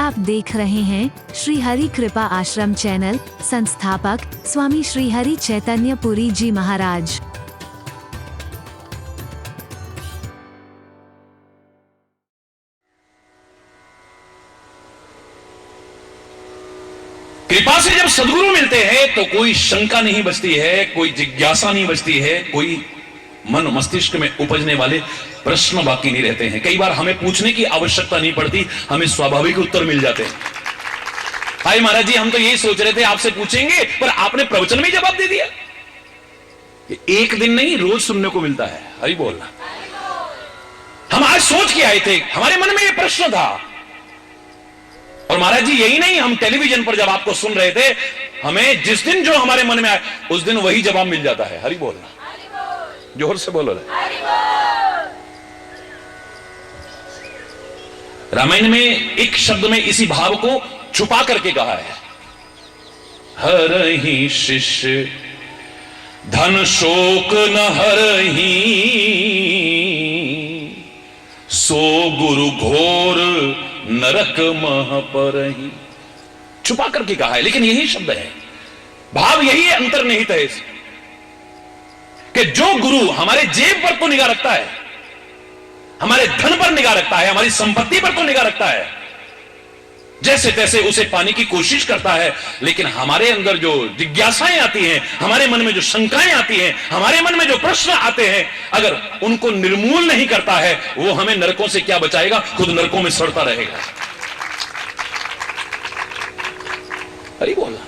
आप देख रहे हैं श्री हरि कृपा आश्रम चैनल। संस्थापक स्वामी श्री हरि चैतन्य पुरी जी महाराज। कृपा से जब सदगुरु मिलते हैं तो कोई शंका नहीं बचती है, कोई जिज्ञासा नहीं बचती है, कोई मन मस्तिष्क में उपजने वाले प्रश्न बाकी नहीं रहते हैं। कई बार हमें पूछने की आवश्यकता नहीं पड़ती, हमें स्वाभाविक उत्तर मिल जाते हैं। भाई महाराज जी, हम तो यही सोच रहे थे आपसे पूछेंगे, पर आपने प्रवचन में जवाब दे दिया। एक दिन नहीं, रोज सुनने को मिलता है। हरि बोलना। हम आज सोच के आए थे, हमारे मन में यह प्रश्न था। और महाराज जी यही नहीं, हम टेलीविजन पर जब आपको सुन रहे थे, हमें जिस दिन जो हमारे मन में आए उस दिन वही जवाब मिल जाता है। हरि बोलना। जोर से बोलो रे। रामायण में एक शब्द में इसी भाव को छुपा करके कहा है, हरहि शिष्य धन शोक न हरहि, सो गुरु घोर नरक मह परहि। छुपा करके कहा है, लेकिन यही शब्द है, भाव यही है, अंतर्निहित है कि जो गुरु हमारे जेब पर तो निगाह रखता है, हमारे धन पर निगाह रखता है, हमारी संपत्ति पर तो निगाह रखता है, जैसे तैसे उसे पाने की कोशिश करता है, लेकिन हमारे अंदर जो जिज्ञासाएं आती हैं, हमारे मन में जो शंकाएं आती हैं, हमारे मन में जो प्रश्न आते हैं, अगर उनको निर्मूल नहीं करता है, वो हमें नरकों से क्या बचाएगा, खुद नरकों में सड़ता रहेगा। हरि बोल।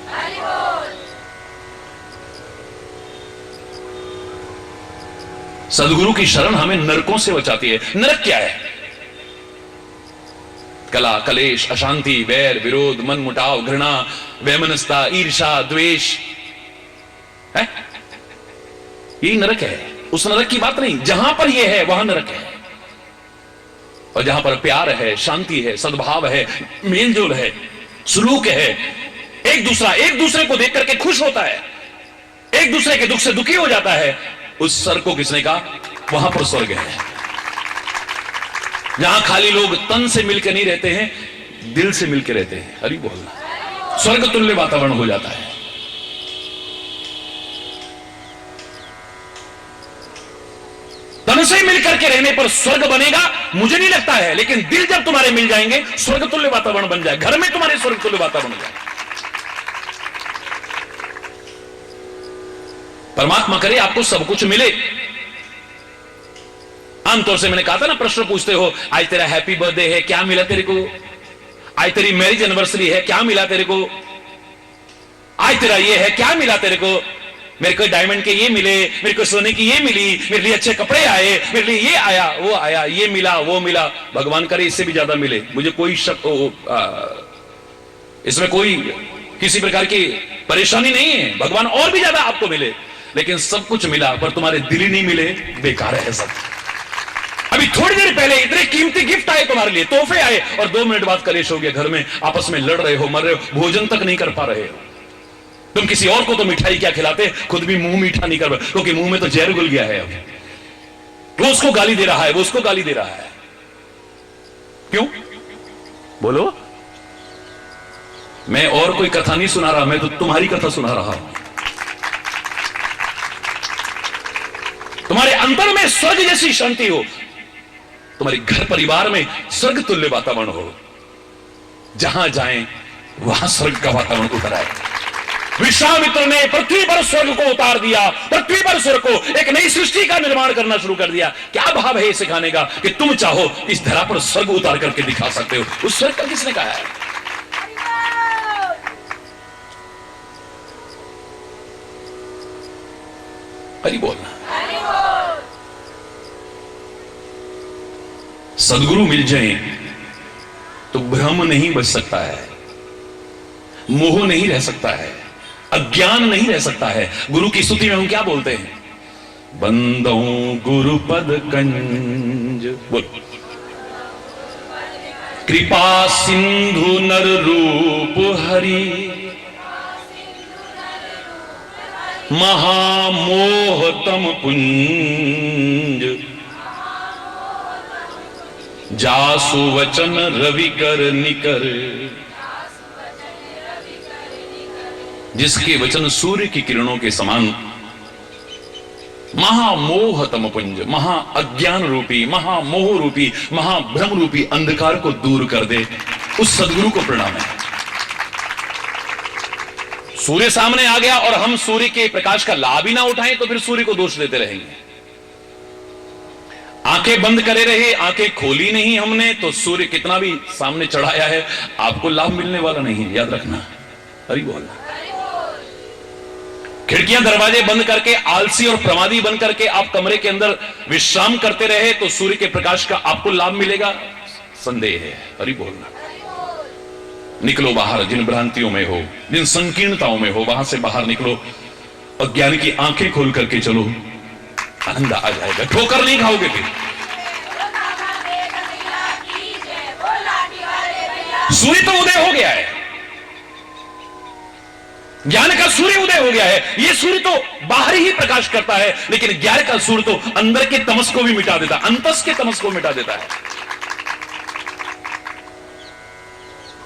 सदगुरु की शरण हमें नरकों से बचाती है। नरक क्या है? कला, कलेश, अशांति, वैर, विरोध, मन मुटाव, घृणा, वैमनस्यता, ईर्षा, द्वेष है, यही नरक है। उस नरक की बात नहीं, जहां पर यह है वहां नरक है। और जहां पर प्यार है, शांति है, सद्भाव है, मेलजोल है, सलूक है, एक दूसरे को देख करके खुश होता है, एक दूसरे के दुख से दुखी हो जाता है, उस स्वर को किसने कहा? वहां पर स्वर्ग है। जहां खाली लोग तन से मिलकर नहीं रहते हैं, दिल से मिलकर रहते हैं। हरि बोलना। स्वर्ग तुल्य वातावरण हो जाता है। तन से मिलकर के रहने पर स्वर्ग बनेगा मुझे नहीं लगता है, लेकिन दिल जब तुम्हारे मिल जाएंगे स्वर्ग तुल्य वातावरण बन जाए, घर में तुम्हारे स्वर्ग तुल्य वातावरण हो जाए। परमात्मा करे आपको सब कुछ मिले। आमतौर से मैंने कहा था ना, प्रश्न पूछते हो, आज तेरा हैप्पी बर्थडे है, क्या मिला तेरे को? आज तेरी मैरिज एनिवर्सरी है, क्या मिला तेरे को? आज तेरा ये है, क्या मिला तेरे को? मेरे को डायमंड के ये मिले, मेरे को सोने की ये मिली, मेरे लिए अच्छे कपड़े आए, मेरे लिए ये आया, वो आया, ये मिला, वो मिला। भगवान करे इससे भी ज्यादा मिले, मुझे कोई इसमें कोई किसी प्रकार की परेशानी नहीं है। भगवान और भी ज्यादा आपको मिले, लेकिन सब कुछ मिला पर तुम्हारे दिल ही नहीं मिले, बेकार है सब। अभी थोड़ी देर पहले इतने कीमती गिफ्ट आए तुम्हारे लिए, तोहफे आए, और 2 मिनट बाद कलेश हो गया, घर में आपस में लड़ रहे हो, मर रहे हो, भोजन तक नहीं कर पा रहे हो। तुम किसी और को तो मिठाई क्या खिलाते, खुद भी मुंह मीठा नहीं कर पा, क्योंकि मुंह में तो जहर घुल गया है। वो उसको गाली दे रहा है, वो उसको गाली दे रहा है। क्यों? बोलो। मैं और कोई कथा नहीं सुना रहा, मैं तो तुम्हारी कथा सुना रहा हूं। तुम्हारे अंतर में स्वर्ग जैसी शांति हो, तुम्हारे घर परिवार में स्वर्ग तुल्य वातावरण हो, जहां जाएं वहां स्वर्ग का वातावरण उतर आए। विश्वामित्र ने पृथ्वी पर स्वर्ग को उतार दिया, पृथ्वी पर स्वर्ग को, एक नई सृष्टि का निर्माण करना शुरू कर दिया। क्या भाव है सिखाने का कि तुम चाहो इस धरा पर स्वर्ग उतार करके दिखा सकते हो? उस स्वर्ग का किसने कहा है? हरि बोलना। सदगुरु मिल जाए तो भ्रम नहीं बच सकता है, मोह नहीं रह सकता है, अज्ञान नहीं रह सकता है। गुरु की स्तुति में हम क्या बोलते हैं? बंदो गुरु पद कंज, बोल। कृपा सिंधु नर रूप हरि, महामोहतम पुंज, जासु वचन रवि कर निकर, जिसके वचन सूर्य की किरणों के समान महामोह तम पुंज, महा अज्ञान रूपी, महामोह रूपी, महाभ्रम रूपी अंधकार को दूर कर दे, उस सदगुरु को प्रणाम है। सूर्य सामने आ गया और हम सूर्य के प्रकाश का लाभ ही ना उठाएं तो फिर सूर्य को दोष देते रहेंगे। आंखें बंद करे रहे, आंखें खोली नहीं हमने तो सूर्य कितना भी सामने चढ़ाया है आपको लाभ मिलने वाला नहीं, याद रखना। हरि बोल। खिड़कियां दरवाजे बंद करके आलसी और प्रमादी बन करके आप कमरे के अंदर विश्राम करते रहे तो सूर्य के प्रकाश का आपको लाभ मिलेगा, संदेह है। हरि बोलना। निकलो बाहर, जिन भ्रांतियों में हो, जिन संकीर्णताओं में हो, वहां से बाहर निकलो। अज्ञान की आंखें खोल करके चलो, आनंद आ जाएगा, ठोकर नहीं खाओगे फिर। सूर्य तो उदय हो गया है, ज्ञान का सूर्य उदय हो गया है। यह सूर्य तो बाहर ही प्रकाश करता है, लेकिन ज्ञान का सूर्य तो अंदर के तमस को भी मिटा देता है, अंतस के तमस को मिटा देता है।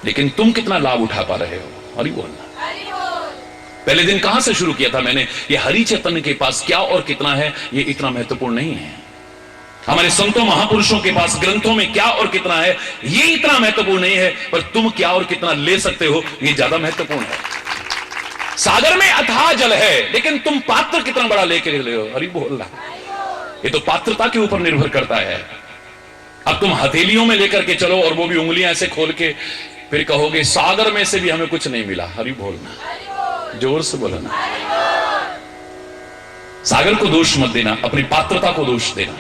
लेकिन तुम कितना लाभ उठा पा रहे हो? हरि बोलना। पहले दिन कहां से शुरू किया था मैंने, ये हरि चैतन्य के पास क्या और कितना है ये इतना महत्वपूर्ण नहीं है। हमारे संतों महापुरुषों के पास ग्रंथों में क्या और कितना है ये इतना महत्वपूर्ण नहीं है, पर तुम क्या और कितना ले सकते हो ये ज्यादा महत्वपूर्ण है। सागर में अथाह जल है, लेकिन तुम पात्र कितना बड़ा लेके ले हो? हरि बोलना। ये तो पात्रता के ऊपर निर्भर करता है। अब तुम हथेलियों में लेकर के चलो और वो भी उंगलियां ऐसे खोल के, फिर कहोगे सागर में से भी हमें कुछ नहीं मिला। हरि बोलना, जोर से बोलना। सागर को दोष मत देना, अपनी पात्रता को दोष देना।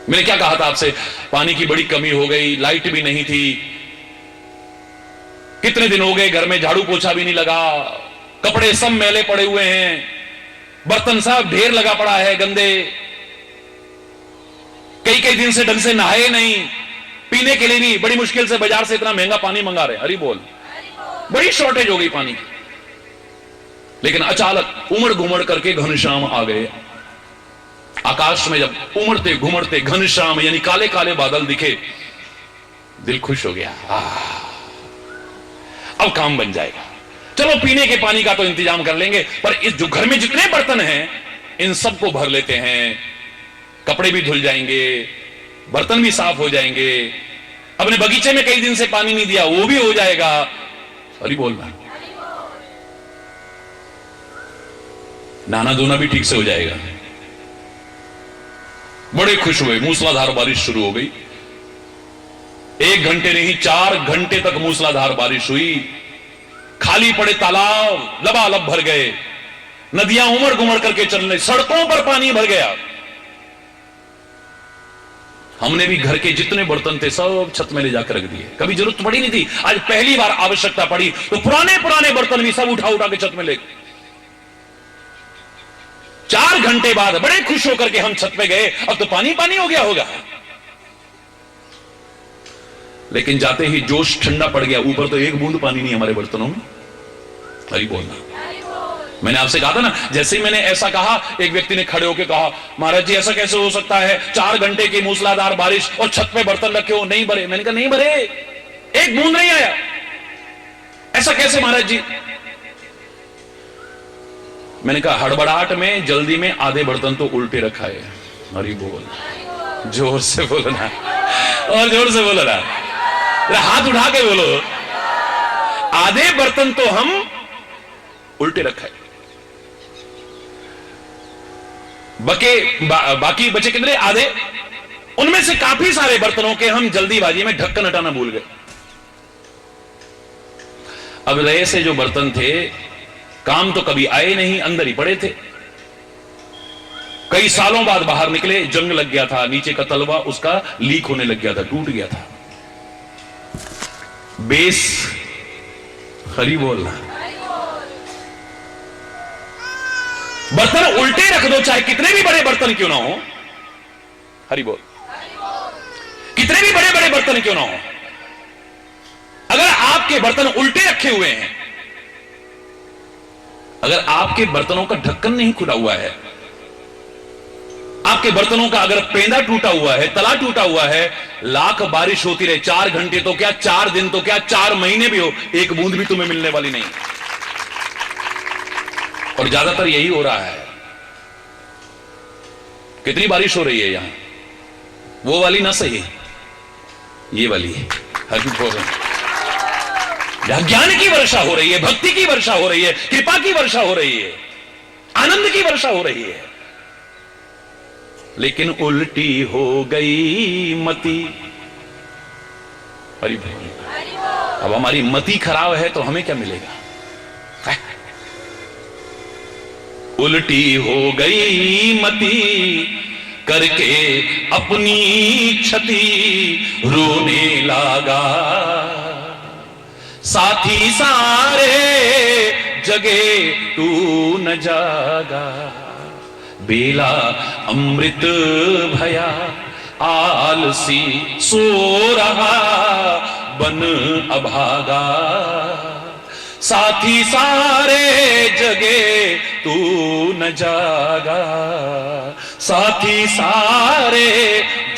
मैंने क्या कहा था आपसे, पानी की बड़ी कमी हो गई, लाइट भी नहीं थी, कितने दिन हो गए घर में झाड़ू पोछा भी नहीं लगा, कपड़े सब मैले पड़े हुए हैं, बर्तन सब ढेर लगा पड़ा है गंदे, कई कई दिन से ढंग से नहाए नहीं, पीने के लिए भी बड़ी मुश्किल से बाजार से इतना महंगा पानी मंगा रहे। हरि बोल। बड़ी शॉर्टेज हो गई पानी की। लेकिन अचानक उमड़ घुमड़ करके घनश्याम आ गए। आकाश में जब उमड़ते घुमड़ते घनश्याम यानी काले काले बादल दिखे, दिल खुश हो गया। अब काम बन जाएगा, चलो पीने के पानी का तो इंतजाम कर लेंगे, पर इस जो घर में जितने बर्तन हैं इन सबको भर लेते हैं, कपड़े भी धुल जाएंगे, बर्तन भी साफ हो जाएंगे, अपने बगीचे में कई दिन से पानी नहीं दिया वो भी हो जाएगा। अरे बोलना, नहाना धोना भी ठीक से हो जाएगा। बड़े खुश हुए। मूसलाधार बारिश शुरू हो गई। 1 घंटे नहीं 4 घंटे तक मूसलाधार बारिश हुई। खाली पड़े तालाब लबालब भर गए, नदियां उमड़ घुमड़ करके चल रही, सड़कों पर पानी भर गया। हमने भी घर के जितने बर्तन थे सब छत में ले जाकर रख दिए। कभी जरूरत पड़ी नहीं थी, आज पहली बार आवश्यकता पड़ी तो पुराने पुराने बर्तन भी सब उठा उठा के छत में ले गए। 4 घंटे बाद बड़े खुश होकर के हम छत पे गए, अब तो पानी पानी हो गया होगा। लेकिन जाते ही जोश ठंडा पड़ गया, ऊपर तो एक बूंद पानी नहीं हमारे बर्तनों में। हरि बोलना। मैंने आपसे कहा था ना, जैसे ही मैंने ऐसा कहा एक व्यक्ति ने खड़े होकर कहा, महाराज जी ऐसा कैसे हो सकता है, 4 घंटे की मूसलाधार बारिश और छत पे बर्तन रखे हो नहीं भरे। मैंने कहा नहीं भरे, एक बूंद नहीं आया। ऐसा कैसे महाराज जी? मैंने कहा हड़बड़ाहट में जल्दी में आधे बर्तन तो उल्टे रखा है। हरि बोल। जोर से बोलना और जोर से बोलना, हाथ उठा के बोलो, आधे बर्तन तो हम उल्टे रखा है। बाकी बचे कितने? आधे। उनमें से काफी सारे बर्तनों के हम जल्दीबाजी में ढक्कन हटाना भूल गए। अब रहे से जो बर्तन थे काम तो कभी आए नहीं, अंदर ही पड़े थे। कई सालों बाद बाहर निकले, जंग लग गया था, नीचे का तलवा उसका लीक होने लग गया था, टूट गया था। बेस। हरि बोलना। बर्तन उल्टे रख दो, चाहे कितने भी बड़े बर्तन क्यों ना हो। हरि बोल। कितने भी बड़े बड़े बर्तन क्यों ना हो, अगर आपके बर्तन उल्टे रखे हुए हैं, अगर आपके बर्तनों का ढक्कन नहीं खुला हुआ है, आपके बर्तनों का अगर पेंदा टूटा हुआ है, तला टूटा हुआ है, लाख बारिश होती रहे, 4 घंटे तो क्या, 4 दिन तो क्या, 4 महीने भी हो, एक बूंद भी तुम्हें मिलने वाली नहीं। और ज्यादातर यही हो रहा है। कितनी बारिश हो रही है यहां, वो वाली ना सही, ये वाली हर जहां ज्ञान की वर्षा हो रही है, भक्ति की वर्षा हो रही है, कृपा की वर्षा हो रही है, आनंद की वर्षा हो रही है, लेकिन उल्टी हो गई मति। हरि बोल। अब हमारी मति खराब है तो हमें क्या मिलेगा? उल्टी हो गई मति करके अपनी क्षति रोने लगा, साथी सारे जगे तू न जागा, बेला अमृत भया आलसी सो रहा बन अभागा, साथी सारे जगे तू न जागा, साथी सारे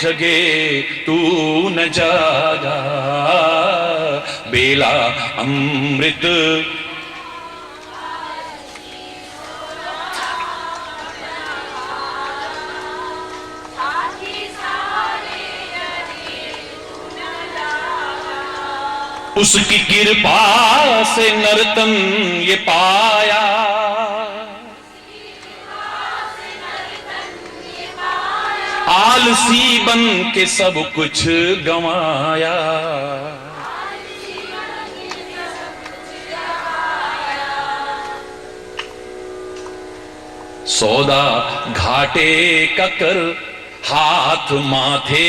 जगे तू न जागा, बेला अमृत उसकी कृपा से नर्तन ये पाया, आलसी बन के सब कुछ गंवाया, सौदा घाटे का कर हाथ माथे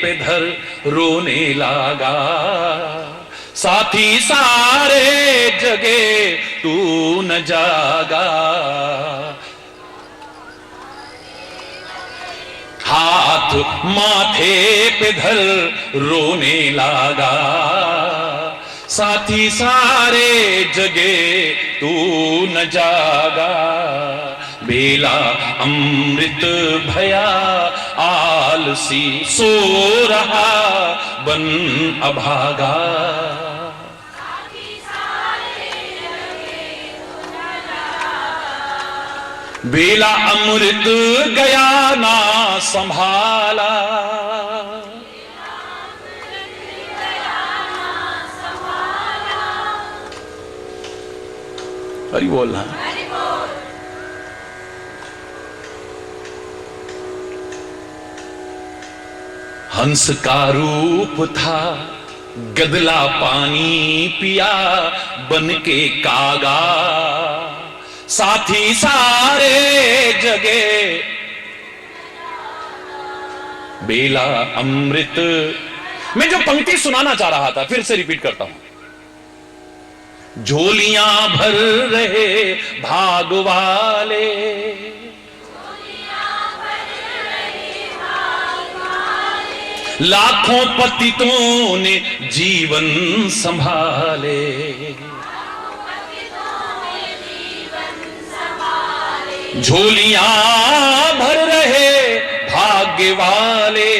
पे धर रोने लगा, साथी सारे जगे तू न जागा, हाथ माथे पे धर रोने लगा, साथी सारे जगे तू न जागा, बेला अमृत भया आलसी सो रहा बन अभागा, बेला अमृत गया ना संभाला, हरि बोलना। हंस का रूप था गदला पानी पिया बन के कागा, साथी सारे जगे बेला अमृत। मैं जो पंक्ति सुनाना चाह रहा था फिर से रिपीट करता हूं। झोलियां भर रहे भाग वाले, लाखों पतितों ने जीवन संभाले, झोलियां भर रहे भाग्य वाले,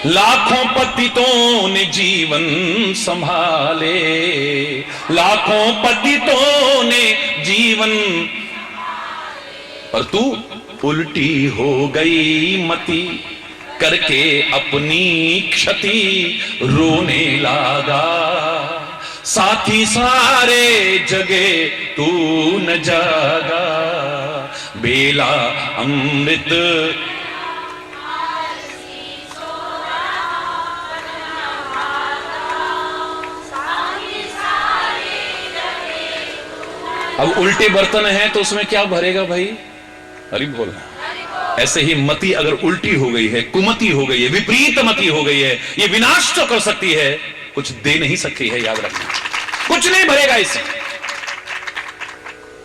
लाखों पतितों ने जीवन संभाले, लाखों पतितों ने जीवन, पर तू उल्टी हो गई मति करके अपनी क्षति रोने लगा, साथी सारे जगे तू न जागा, बेला अमृत अब उल्टे बर्तन हैं तो उसमें क्या भरेगा भाई? हरि बोलना। ऐसे ही मति अगर उल्टी हो गई है, कुमति हो गई है, विपरीत मति हो गई है, ये विनाश तो कर सकती है, कुछ दे नहीं सकती है। याद रखना, कुछ नहीं भरेगा इससे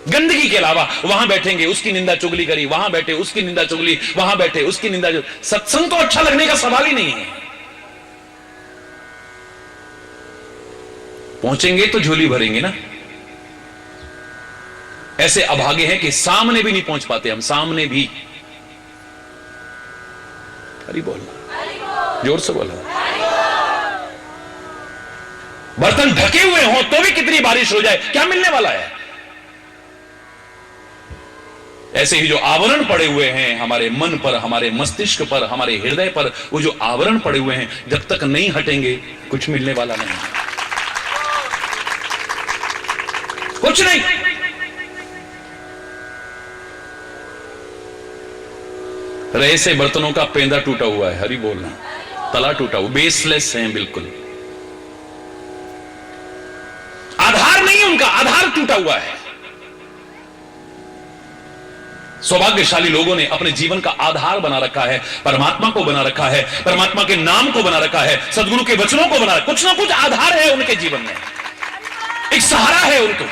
गंदगी के अलावा। वहां बैठेंगे उसकी निंदा चुगली करी, वहां बैठे उसकी निंदा चुगली, वहां बैठे उसकी निंदा चुगली। सत्संग तो अच्छा लगने का सवाल ही नहीं है। पहुंचेंगे तो झोली भरेंगे ना। ऐसे अभागे हैं कि सामने भी नहीं पहुंच पाते हम, सामने भी। हरि बोलना, जोर से बोलना। बर्तन ढके हुए हों तो भी कितनी बारिश हो जाए, क्या मिलने वाला है? ऐसे ही जो आवरण पड़े हुए हैं हमारे मन पर, हमारे मस्तिष्क पर, हमारे हृदय पर, वो जो आवरण पड़े हुए हैं जब तक नहीं हटेंगे कुछ मिलने वाला नहीं, कुछ नहीं। रहे से बर्तनों का पेंदा टूटा हुआ है, हरी बोलना, तला टूटा हुआ, बेसलेस हैं बिल्कुल, आधार नहीं उनका, आधार टूटा हुआ है। सौभाग्यशाली लोगों ने अपने जीवन का आधार बना रखा है, परमात्मा को बना रखा है, परमात्मा के नाम को बना रखा है, सदगुरु के वचनों को बना रखा, कुछ ना कुछ आधार है उनके जीवन में, एक सहारा है उनको।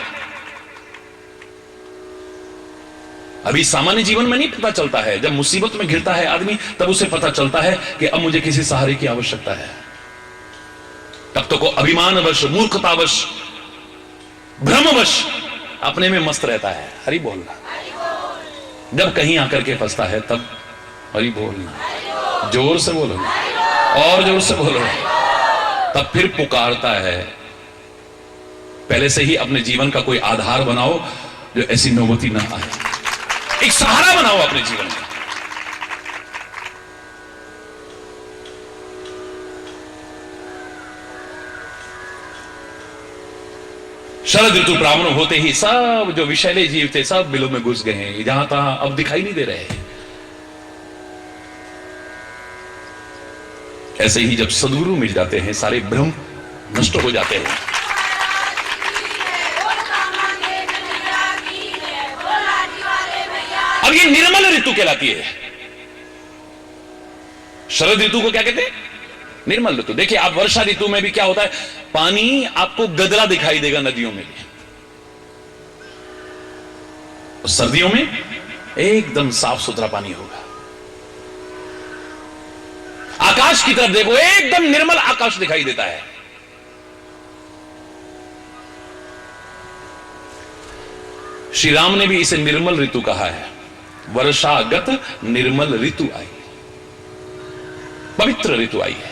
अभी सामान्य जीवन में नहीं पता चलता है, जब मुसीबत में घिरता है आदमी तब उसे पता चलता है कि अब मुझे किसी सहारे की आवश्यकता है। तब तो को अभिमानवश, मूर्खतावश, भ्रमवश अपने में मस्त रहता है, हरि बोलना। जब कहीं आकर के फंसता है तब हरि बोलना, जोर से बोलो और जोर से बोलो, तब फिर पुकारता है। पहले से ही अपने जीवन का कोई आधार बनाओ जो ऐसी नौबती ना आए, एक सहारा बनाओ अपने जीवन में। शरद ऋतु प्रारंभ होते ही सब जो विषैले जीव थे सब बिलों में घुस गए हैं, जहां तहां अब दिखाई नहीं दे रहे। ऐसे ही जब सदगुरु मिल जाते हैं सारे भ्रम नष्ट हो जाते हैं। अब ये निर्मल ऋतु कहलाती है। शरद ऋतु को क्या कहते हैं? निर्मल ऋतु। देखिए आप वर्षा ऋतु में भी क्या होता है, पानी आपको गदला दिखाई देगा नदियों में भी, और सर्दियों में एकदम साफ सुथरा पानी होगा। आकाश की तरफ देखो, एकदम निर्मल आकाश दिखाई देता है। श्री राम ने भी इसे निर्मल ऋतु कहा है। वर्षागत निर्मल ऋतु आई, पवित्र ऋतु आई है,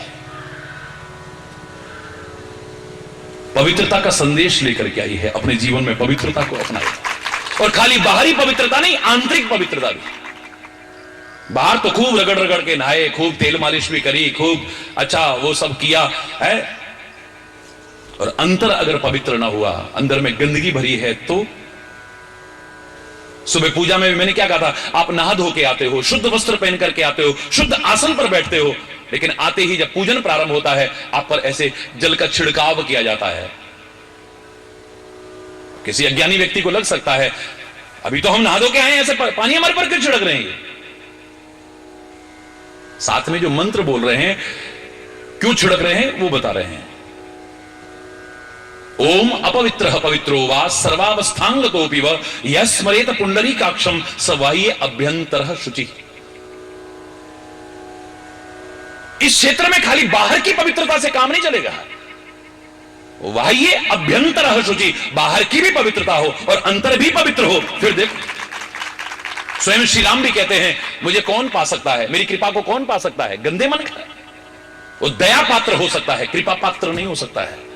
पवित्रता का संदेश लेकर के आई है। अपने जीवन में पवित्रता को अपनाए, और खाली बाहरी पवित्रता नहीं, आंतरिक पवित्रता भी। बाहर तो खूब रगड़ रगड़ के नहाए, खूब तेल मालिश भी करी, खूब अच्छा वो सब किया है, और अंतर अगर पवित्र ना हुआ, अंदर में गंदगी भरी है, तो सुबह पूजा में भी मैंने क्या कहा था, आप नहा धो के आते हो, शुद्ध वस्त्र पहन करके आते हो, शुद्ध आसन पर बैठते हो, लेकिन आते ही जब पूजन प्रारंभ होता है आप पर ऐसे जल का छिड़काव किया जाता है। किसी अज्ञानी व्यक्ति को लग सकता है अभी तो हम नहा धो के आए हैं, ऐसे पानी हमारे पर क्यों छिड़क रहे हैं? साथ में जो मंत्र बोल रहे हैं क्यों छिड़क रहे हैं वो बता रहे हैं। ओम अपवित्र पवित्रो वा सर्वावस्थांगतोपि व यस्मरेत पुंडरीकाक्षम स बाह्य अभ्यंतर शुचि। इस क्षेत्र में खाली बाहर की पवित्रता से काम नहीं चलेगा, बाह्य अभ्यंतर शुचि, बाहर की भी पवित्रता हो और अंतर भी पवित्र हो। फिर देख, स्वयं श्री राम भी कहते हैं मुझे कौन पा सकता है, मेरी कृपा को कौन पा सकता है? गंदे मन का। वो दया पात्र हो सकता है, कृपा पात्र नहीं हो सकता है।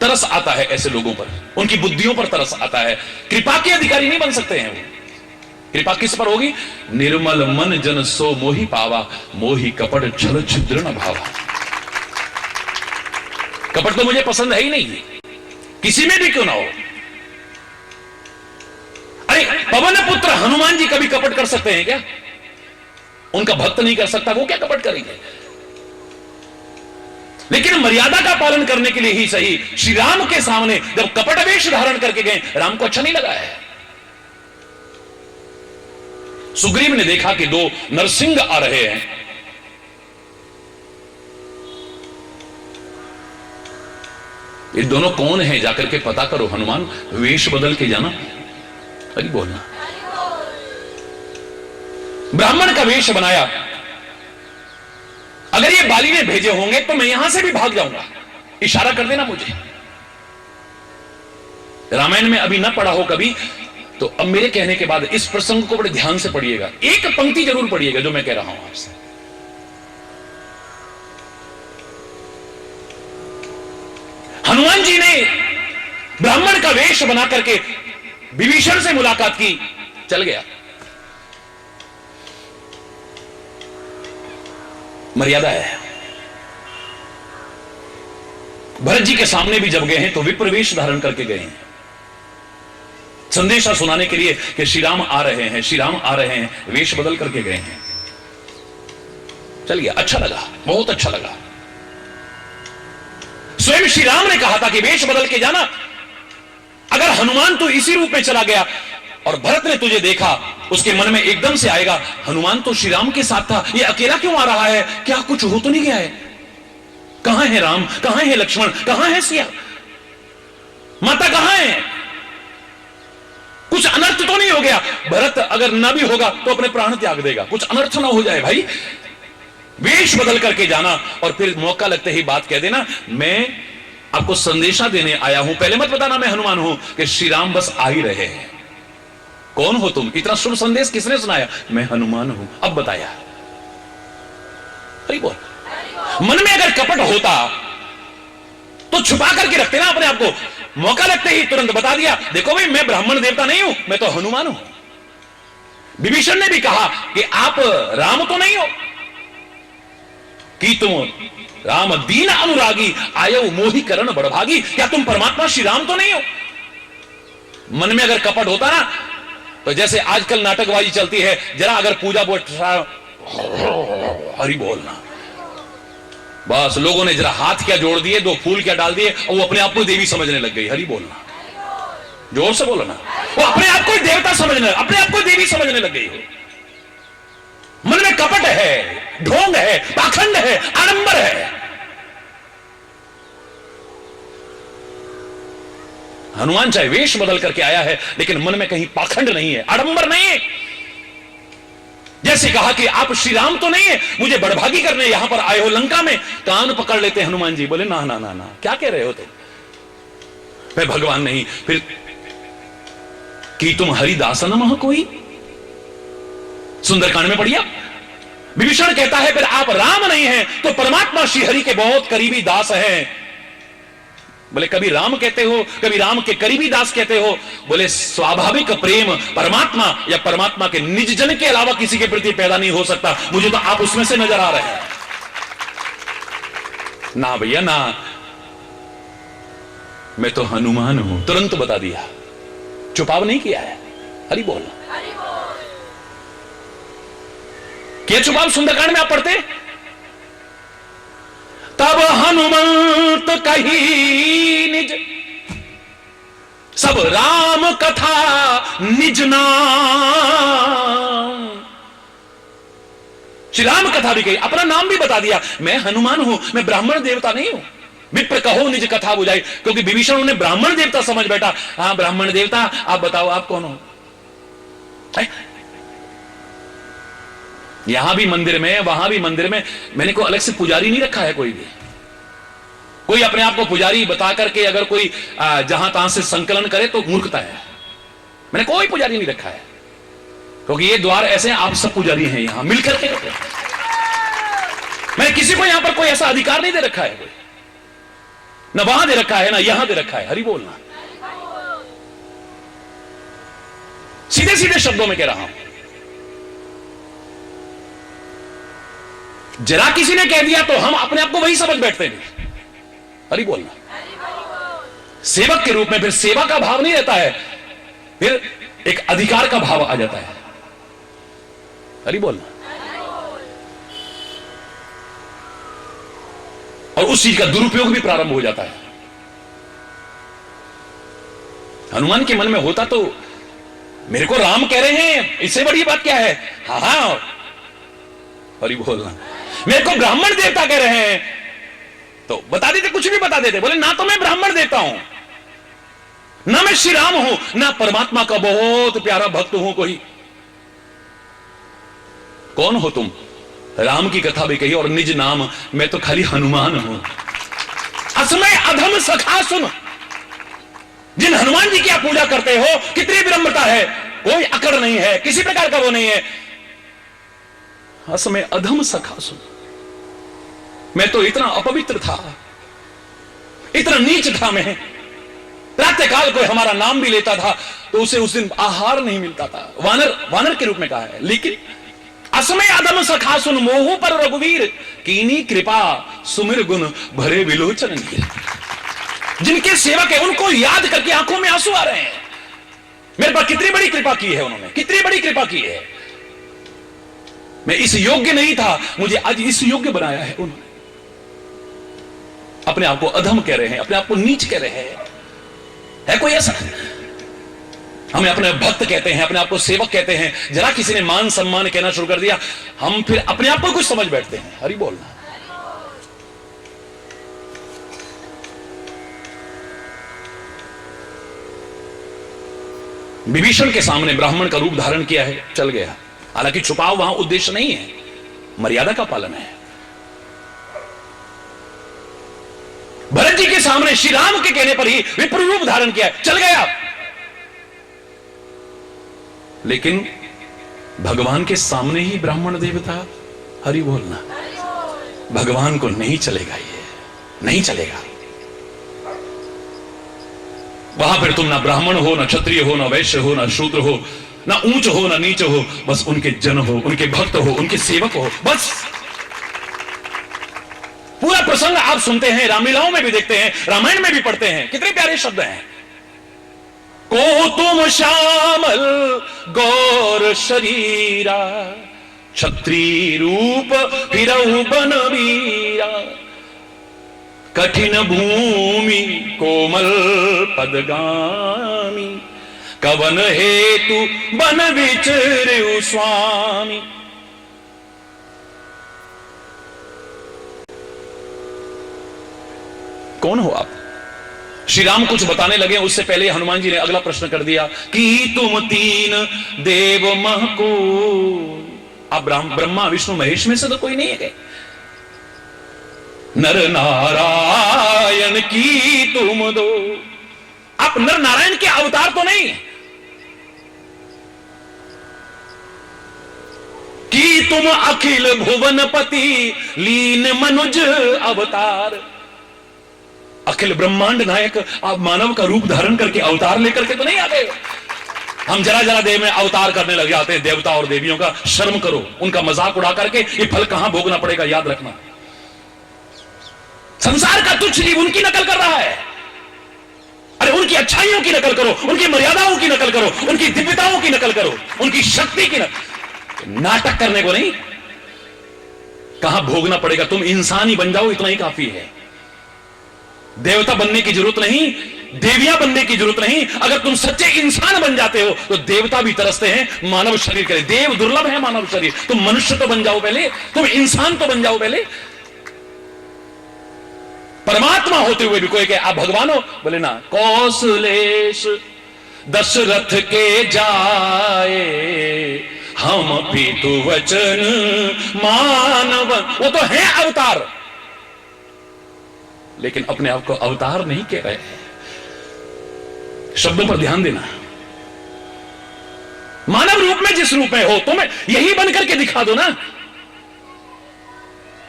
तरस आता है ऐसे लोगों पर, उनकी बुद्धियों पर तरस आता है। कृपा के अधिकारी नहीं बन सकते हैं वो। कृपा किस पर होगी? निर्मल मन जन सो मोहि पावा, मोहि कपट छल छिद्र न भावा। कपट तो मुझे पसंद है ही नहीं, किसी में भी क्यों ना हो। अरे पवन पुत्र हनुमान जी कभी कपट कर सकते हैं क्या? उनका भक्त नहीं कर सकता, वो क्या कपट करेंगे? लेकिन मर्यादा का पालन करने के लिए ही सही श्री राम के सामने जब कपट वेश धारण करके गए, राम को अच्छा नहीं लगा है। सुग्रीव ने देखा कि दो नरसिंह आ रहे हैं, ये दोनों कौन है जाकर के पता करो। हनुमान वेश बदल के जाना, अरे बोलना। ब्राह्मण का वेश बनाया, अगर ये बाली ने भेजे होंगे तो मैं यहां से भी भाग जाऊंगा, इशारा कर देना मुझे। रामायण में अभी ना पढ़ा हो कभी तो अब मेरे कहने के बाद इस प्रसंग को बड़े ध्यान से पढ़िएगा, एक पंक्ति जरूर पढ़िएगा जो मैं कह रहा हूं आपसे। हनुमान जी ने ब्राह्मण का वेश बना करके विभीषण से मुलाकात की, चल गया। मर्यादा है। भरत जी के सामने भी जब गए हैं तो विप्र वेश धारण करके गए हैं, संदेशा सुनाने के लिए कि श्री राम आ रहे हैं, श्री राम आ रहे हैं, वेश बदल करके गए हैं। चल गया, अच्छा लगा, बहुत अच्छा लगा। स्वयं श्री राम ने कहा था कि वेश बदल के जाना, अगर हनुमान तो इसी रूप में चला गया और भरत ने तुझे देखा, उसके मन में एकदम से आएगा हनुमान तो श्री राम के साथ था, ये अकेला क्यों आ रहा है, क्या कुछ हो तो नहीं गया है, कहां है राम, कहां है लक्ष्मण, कहां है सिया, माता कहां है, कुछ अनर्थ तो नहीं हो गया। भरत अगर ना भी होगा तो अपने प्राण त्याग देगा, कुछ अनर्थ ना हो जाए भाई। वेश बदल करके जाना और फिर मौका लगते ही बात कह देना मैं आपको संदेशा देने आया हूं, पहले मत बताना मैं हनुमान हूं, कि श्री राम बस आ ही रहे हैं। कौन हो तुम, इतना शुभ संदेश किसने सुनाया, मैं हनुमान हूं, अब बताया। अरे बोल, मन में अगर कपट होता तो छुपा करके रखते ना अपने आप को, मौका लगते ही तुरंत बता दिया देखो भाई मैं ब्राह्मण देवता नहीं हूं, मैं तो हनुमान हूं। विभीषण ने भी कहा कि आप राम तो नहीं हो कि तुम राम दीन अनुरागी आयो मोहि करण बड़भागी, क्या तुम परमात्मा श्री राम तो नहीं हो। मन में अगर कपट होता ना तो जैसे आजकल नाटकबाजी चलती है, जरा अगर पूजा हरि बोलना, बस लोगों ने जरा हाथ क्या जोड़ दिए, दो फूल क्या डाल दिए और वो अपने आप को देवी समझने लग गई। हरि बोलना, जोर से बोलना, वो अपने आप को देवता समझने, अपने आप को देवी समझने लग गई हो। मन में कपट है, ढोंग है, पाखंड है, आडंबर है। हनुमान चाहे वेश बदल करके आया है लेकिन मन में कहीं पाखंड नहीं है, आडंबर नहीं है। जैसे कहा कि आप श्री राम तो नहीं है, मुझे बड़भागी करने यहां पर आए हो लंका में, कान पकड़ लेते हनुमान जी, बोले ना ना ना ना, क्या कह रहे हो तुम, मैं भगवान नहीं। फिर कि तुम हरिदासन मह कोई, सुंदरकांड में पढ़िया। विभीषण कहता है फिर आप राम नहीं हैं तो परमात्मा श्री हरि के बहुत करीबी दास हैं। बोले कभी राम कहते हो, कभी राम के करीबी दास कहते हो। बोले स्वाभाविक प्रेम परमात्मा या परमात्मा के निज जन के अलावा किसी के प्रति पैदा नहीं हो सकता, मुझे तो आप उसमें से नजर आ रहे हैं। ना भैया ना, मैं तो हनुमान हूं, तुरंत बता दिया, छुपाव नहीं किया है। हरि बोल, क्या छुपाव सुंदरकांड में आप पढ़ते, तब हनुमंत कही निज सब राम कथा निज नाम। श्री राम कथा भी कही, अपना नाम भी बता दिया, मैं हनुमान हूं, मैं ब्राह्मण देवता नहीं हूं। विप्र कहो निज कथा बुझाई, क्योंकि विभीषण उन्हें ब्राह्मण देवता समझ बैठा। हाँ ब्राह्मण देवता, आप बताओ आप कौन हो। यहां भी मंदिर में, वहां भी मंदिर में, मैंने कोई अलग से पुजारी नहीं रखा है। कोई भी, कोई अपने आप को पुजारी बता करके अगर कोई जहां तहां से संकलन करे तो मूर्खता है। मैंने कोई पुजारी नहीं रखा है, क्योंकि ये द्वार ऐसे हैं, आप सब पुजारी हैं यहां मिलकर के। मैंने किसी को यहां पर कोई ऐसा अधिकार नहीं दे रखा है, कोई न वहां दे रखा है ना यहां दे रखा है। हरि बोलना, सीधे सीधे शब्दों में कह रहा हूं। जरा किसी ने कह दिया तो हम अपने आप को वही समझ बैठते हैं। हरि बोलना, सेवक के रूप में फिर सेवा का भाव नहीं रहता है, फिर एक अधिकार का भाव आ जाता है। हरि बोलना, और उस चीज का दुरुपयोग भी प्रारंभ हो जाता है। हनुमान के मन में होता तो मेरे को राम कह रहे हैं, इससे बड़ी बात क्या है। हाँ हाँ, हरि बोलना, मेरे को ब्राह्मण देवता कह रहे हैं तो बता देते, कुछ भी बता देते। बोले ना तो मैं ब्राह्मण देवता हूं, ना मैं श्री राम हूं, ना परमात्मा का बहुत प्यारा भक्त हूं कोई। कौन हो तुम, राम की कथा भी कही और निज नाम, मैं तो खाली हनुमान हूं। असमय अधम सखा सुन, जिन हनुमान जी की आप पूजा करते हो कितनी विनम्रता है, कोई अकड़ नहीं है, किसी प्रकार का वो नहीं है। असमय अधम सखा सुन, मैं तो इतना अपवित्र था, इतना नीच था मैं। प्रातःकाल कोई हमारा नाम भी लेता था तो उसे उस दिन आहार नहीं मिलता था, वानर के रूप में कहा है। लेकिन असमय अदम सखा सुन मोह पर रघुवीर, कीनी कृपा सुमिर गुण भरे विलोचन नीर। जिनके सेवक है उनको याद करके आंखों में आंसू आ रहे हैं। मेरे पर कितनी बड़ी कृपा की है उन्होंने, कितनी बड़ी कृपा की है। मैं इस योग्य नहीं था, मुझे आज इस योग्य बनाया है उन्होंने। अपने आप को अधम कह रहे हैं, अपने आप को नीच कह रहे हैं, है कोई ऐसा? हमें अपने भक्त कहते हैं, अपने आप को सेवक कहते हैं। जरा किसी ने मान सम्मान कहना शुरू कर दिया, हम फिर अपने आप को कुछ समझ बैठते हैं। हरि बोलना। विभीषण के सामने ब्राह्मण का रूप धारण किया है, चल गया। हालांकि छुपाव वहां उद्देश्य नहीं है, मर्यादा का पालन है। भरत जी के सामने श्री राम के कहने पर ही विप्र रूप धारण किया है, चल गया। लेकिन भगवान के सामने ही ब्राह्मण देवता, हरि बोलना, भगवान को नहीं चलेगा, ये नहीं चलेगा। वहां फिर तुम ना ब्राह्मण हो, ना क्षत्रिय हो, ना वैश्य हो, ना शूद्र हो, ना ऊंच हो, ना नीच हो, बस उनके जन हो, उनके भक्त हो, उनके सेवक हो, बस। पूरा प्रसंग आप सुनते हैं, रामलीलाओं में भी देखते हैं, रामायण में भी पढ़ते हैं, कितने प्यारे शब्द हैं। को तुम श्यामल गौर शरीरा, क्षत्रिय रूप फिरऊ बन वीरा, कठिन भूमि कोमल पदगामी, कवन हेतु बन विचरु स्वामी। कौन हो आप? श्री राम कुछ बताने लगे, उससे पहले हनुमान जी ने अगला प्रश्न कर दिया कि तुम तीन देव मह को। अब ब्रह्मा विष्णु महेश में से तो कोई नहीं है। नर नारायण की तुम दो। आप नर नारायण के अवतार तो नहीं कि तुम अखिल भुवनपति लीन मनुज अवतार। अखिल ब्रह्मांड नायक आप मानव का रूप धारण करके अवतार लेकर के तो नहीं आते। हम जरा जरा देह में अवतार करने लग जाते हैं देवता और देवियों का। शर्म करो, उनका मजाक उड़ा करके ये फल कहां भोगना पड़ेगा याद रखना। संसार का तुच्छ जीव उनकी नकल कर रहा है। अरे उनकी अच्छाइयों की नकल करो, उनकी मर्यादाओं की नकल करो, उनकी दिव्यताओं की नकल करो, उनकी शक्ति की नकल। नाटक करने को नहीं, कहां भोगना पड़ेगा। तुम इंसान ही बन जाओ, इतना ही काफी है। देवता बनने की जरूरत नहीं, देवियां बनने की जरूरत नहीं। अगर तुम सच्चे इंसान बन जाते हो तो देवता भी तरसते हैं मानव शरीर के लिए। देव दुर्लभ है मानव शरीर। तुम मनुष्य तो बन जाओ पहले, तुम इंसान तो बन जाओ पहले। परमात्मा होते हुए भी कोई कहे आप भगवान हो, बोले ना। कौशलेश दशरथ के जाए, हम पितु वचन मानव। वो तो है अवतार, लेकिन अपने आप को अवतार नहीं कह रहे। शब्दों पर ध्यान देना। मानव रूप में जिस रूप में हो तुम यही बन करके दिखा दो ना।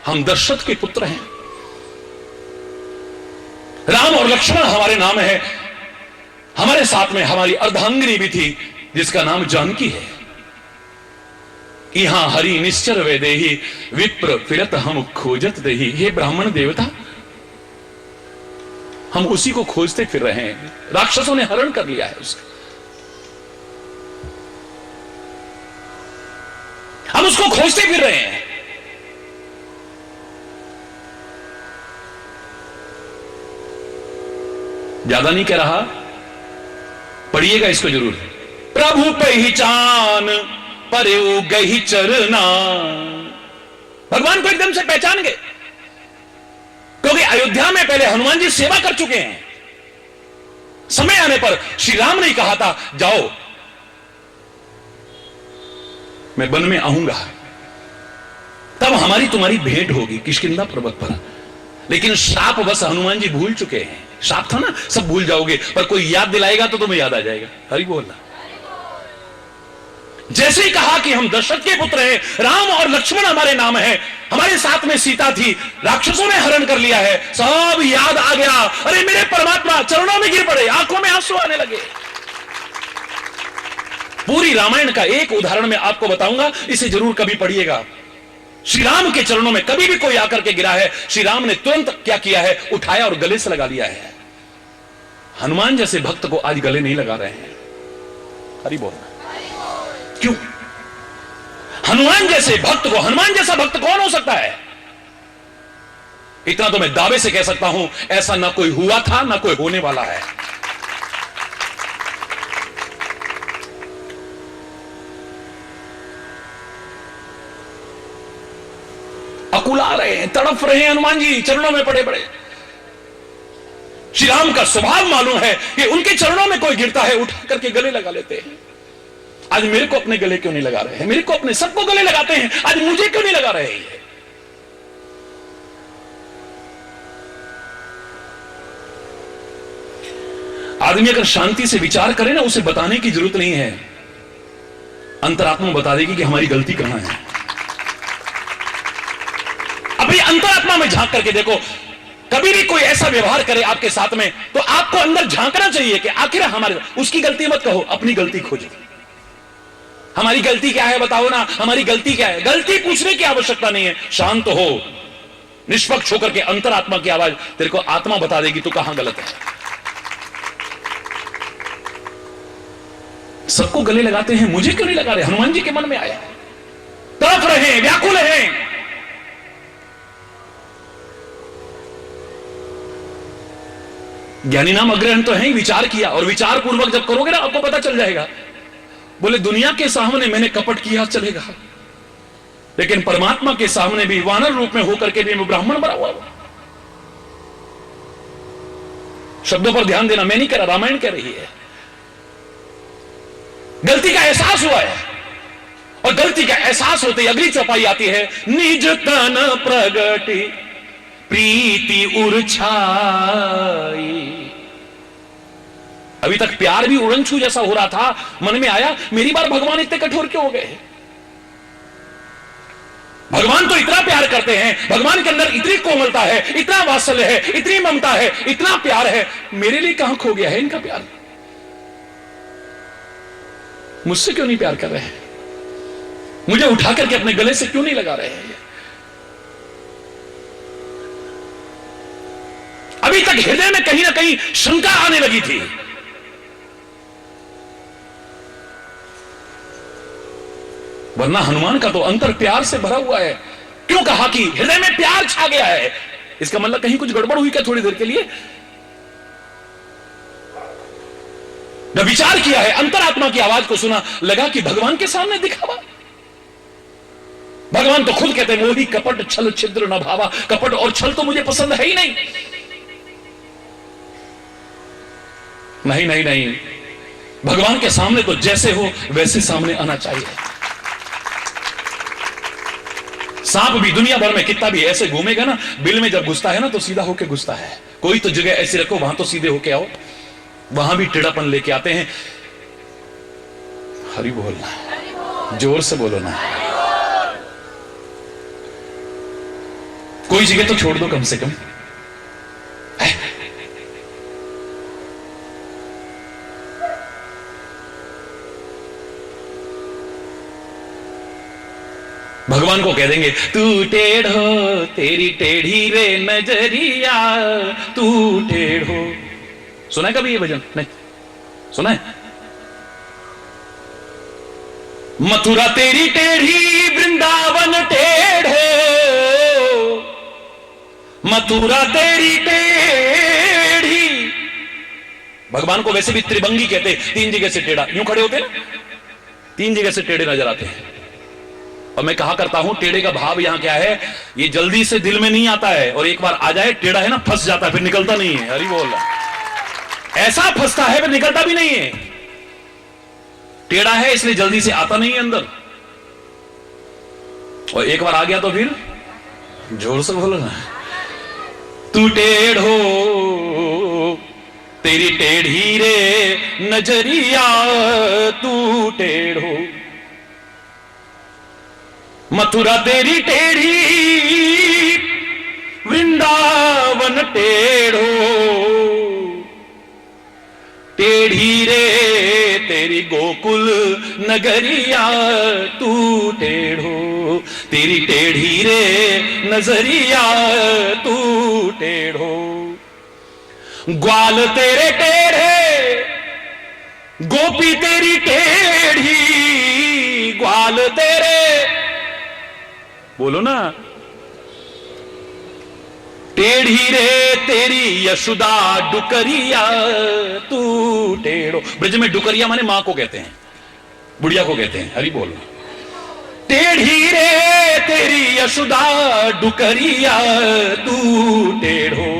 हम दशरथ के पुत्र हैं। राम और लक्ष्मण हमारे नाम है। हमारे साथ में हमारी अर्धांगिनी भी थी जिसका नाम जानकी है। यहां हरि निश्चर वे देही, विप्र फिरत हम खोजत देही। हे ब्राह्मण देवता, हम उसी को खोजते फिर रहे हैं। राक्षसों ने हरण कर लिया है उसका, हम उसको खोजते फिर रहे हैं। ज्यादा नहीं कह रहा, पढ़िएगा इसको जरूर। प्रभु पहचान परयु गही चरना। भगवान को एकदम से पहचान गए, क्योंकि अयोध्या में पहले हनुमान जी सेवा कर चुके हैं। समय आने पर श्री राम ने कहा था जाओ, मैं वन में आऊंगा, तब हमारी तुम्हारी भेंट होगी किष्किंधा पर्वत पर। लेकिन श्राप बस हनुमान जी भूल चुके हैं। श्राप था ना, सब भूल जाओगे, पर कोई याद दिलाएगा तो तुम्हें याद आ जाएगा। हरि बोलना। जैसे ही कहा कि हम दशरथ के पुत्र हैं, राम और लक्ष्मण हमारे नाम है, हमारे साथ में सीता थी, राक्षसों ने हरण कर लिया है, सब याद आ गया। अरे मेरे परमात्मा, चरणों में गिर पड़े, आंखों में आंसू आने लगे। पूरी रामायण का एक उदाहरण मैं आपको बताऊंगा, इसे जरूर कभी पढ़िएगा। श्री राम के चरणों में कभी भी कोई आकर के गिरा है, श्री राम ने तुरंत क्या किया है, उठाया और गले से लगा लिया है। हनुमान जैसे भक्त को आज गले नहीं लगा रहे हैं। हरि बोल। क्यों? हनुमान जैसे भक्त को, हनुमान जैसा भक्त कौन हो सकता है? इतना तो मैं दावे से कह सकता हूं, ऐसा ना कोई हुआ था ना कोई होने वाला है। अकुला रहे हैं, तड़प रहे हैं, हनुमान जी चरणों में पड़े पड़े। श्री राम का स्वभाव मालूम है कि उनके चरणों में कोई गिरता है, उठा करके गले लगा लेते हैं। आज मेरे को अपने गले क्यों नहीं लगा रहे हैं? मेरे को अपने सबको गले लगाते हैं, आज मुझे क्यों नहीं लगा रहे हैं? आदमी अगर शांति से विचार करे ना, उसे बताने की जरूरत नहीं है, अंतरात्मा बता देगी कि हमारी गलती कहां है। अपनी अंतरात्मा में झांक करके देखो, कभी भी कोई ऐसा व्यवहार करे आपके साथ में, तो आपको अंदर झांकना चाहिए कि आखिर हमारे, उसकी गलती मत कहो, अपनी गलती खोजो। हमारी गलती क्या है बताओ ना, हमारी गलती क्या है? गलती पूछने की आवश्यकता नहीं है, शांत हो, निष्पक्ष होकर के अंतरात्मा की आवाज तेरे को आत्मा बता देगी तू कहां गलत है। सबको गले लगाते हैं, मुझे क्यों नहीं लगा रहे? हनुमान जी के मन में आया, तड़प रहे हैं, व्याकुल हैं। ज्ञानी नाम अग्रहण तो है, विचार किया, और विचार पूर्वक जब करोगे ना, आपको पता चल जाएगा। बोले दुनिया के सामने मैंने कपट किया चलेगा, लेकिन परमात्मा के सामने भी वानर रूप में होकर के भी मैं ब्राह्मण बना हुआ। शब्दों पर ध्यान देना, मैं नहीं कह रहा, रामायण कह रही है। गलती का एहसास हुआ है, और गलती का एहसास होते ही अगली चौपाई आती है, निज तन प्रगति प्रीति उर्छाई। अभी तक प्यार भी उड़नछू जैसा हो रहा था, मन में आया मेरी बार भगवान इतने कठोर क्यों हो गए? भगवान तो इतना प्यार करते हैं, भगवान के अंदर इतनी कोमलता है, इतना वात्सल्य है, इतनी ममता है, इतना प्यार है, मेरे लिए कहां खो गया है इनका प्यार? मुझसे क्यों नहीं प्यार कर रहे हैं? मुझे उठा करके अपने गले से क्यों नहीं लगा रहे हैं? अभी तक हृदय में कहीं ना कहीं शंका आने लगी थी। वरना हनुमान का तो अंतर प्यार से भरा हुआ है। क्यों कहा कि हृदय में प्यार छा गया है? इसका मतलब कहीं कुछ गड़बड़ हुई क्या थोड़ी देर के लिए? जब विचार किया है, अंतरात्मा की आवाज को सुना, लगा कि भगवान के सामने दिखावा। भगवान तो खुद कहते हैं, मोही कपट छल छिद्र न भावा। कपट और छल तो मुझे पसंद है ही नहीं। नहीं नहीं नहीं, भगवान के सामने तो जैसे हो वैसे सामने आना चाहिए। सांप भी दुनिया भर में कितना भी ऐसे घूमेगा ना, बिल में जब घुसता है ना तो सीधा होके घुसता है। कोई तो जगह ऐसी रखो वहां तो सीधे होके आओ, वहां भी टेढ़ापन लेके आते हैं। हरि बोलना, जोर से बोलो ना। कोई जगह तो छोड़ दो कम से कम। भगवान को कह देंगे, तू टेढ़ो तेरी टेढ़ी रे नजरिया, तू टेढ़ो। सुना है कभी ये भजन? नहीं सुना है? मथुरा तेरी टेढ़ी वृंदावन टेढ़ो, मथुरा तेरी टेढ़ी। भगवान को वैसे भी त्रिभंगी कहते, तीन जगह से टेढ़ा, यूं खड़े होते ना, तीन जगह से टेढ़े नजर आते हैं। और मैं कहा करता हूं, टेढ़े का भाव यहां क्या है, ये जल्दी से दिल में नहीं आता है, और एक बार आ जाए टेढ़ा है ना, फंस जाता है, फिर निकलता नहीं है। हरि बोल। ऐसा फंसता है फिर निकलता भी नहीं है। टेढ़ा है इसलिए जल्दी से आता नहीं है अंदर, और एक बार आ गया तो फिर जोर से बोलो ना, तू टेढ़ो तेरी टेढ़ी रे नजरिया, तू टेढ़ो मथुरा तेरी टेढ़ी टेढ़ो, टेढ़ी रे तेरी गोकुल नगरिया तू टेढ़ो, तेरी टेढ़ी रे नजरिया तू टेढ़ो। ग्वाल तेरे टेढ़े, गोपी तेरी टेढ़ी, ग्वाल तेरे, बोलो ना, टेढ़ी रे तेरी यशोदा डुकरिया तू टेढ़ो। ब्रज में डुकरिया माने मां को कहते हैं, बुढ़िया को कहते हैं, हरि बोल। टेढ़ी रे तेरी यशोदा डुकरिया तू टेढ़ो,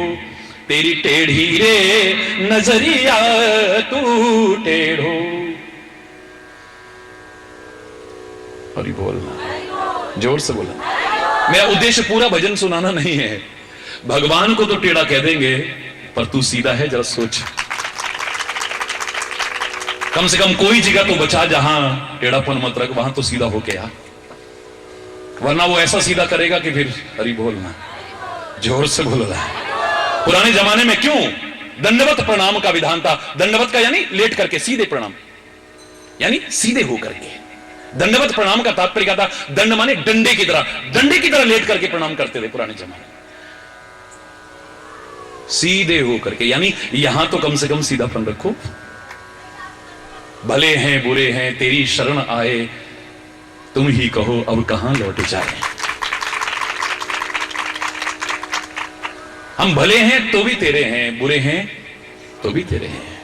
तेरी टेढ़ी रे नजरिया तू टेढ़ो। हरि बोलना, जोर से बोलना। मेरा उद्देश्य पूरा भजन सुनाना नहीं है, भगवान को तो टेढ़ा कह देंगे, पर तू सीधा है जरा सोच। कम से कम कोई जगह तो बचा जहां टेढ़ापन मत रख, वहां तो सीधा होके आ, वरना वो ऐसा सीधा करेगा कि फिर हरि बोलना, जोर से बोल रहा है। पुराने जमाने में क्यों दंडवत प्रणाम का विधान था? दंडवत का यानी लेट करके, सीधे प्रणाम यानी सीधे हो करके। दंडवत प्रणाम का तात्पर्य क्या था? दंड माने डंडे की तरह, डंडे की तरह लेट करके प्रणाम करते थे पुराने जमाने में, सीधे हो करके। यानी यहां तो कम से कम सीधापन रखो। भले हैं बुरे हैं तेरी शरण आए, तुम ही कहो अब कहां लौट जाए। हम भले हैं तो भी तेरे हैं, बुरे हैं तो भी तेरे हैं।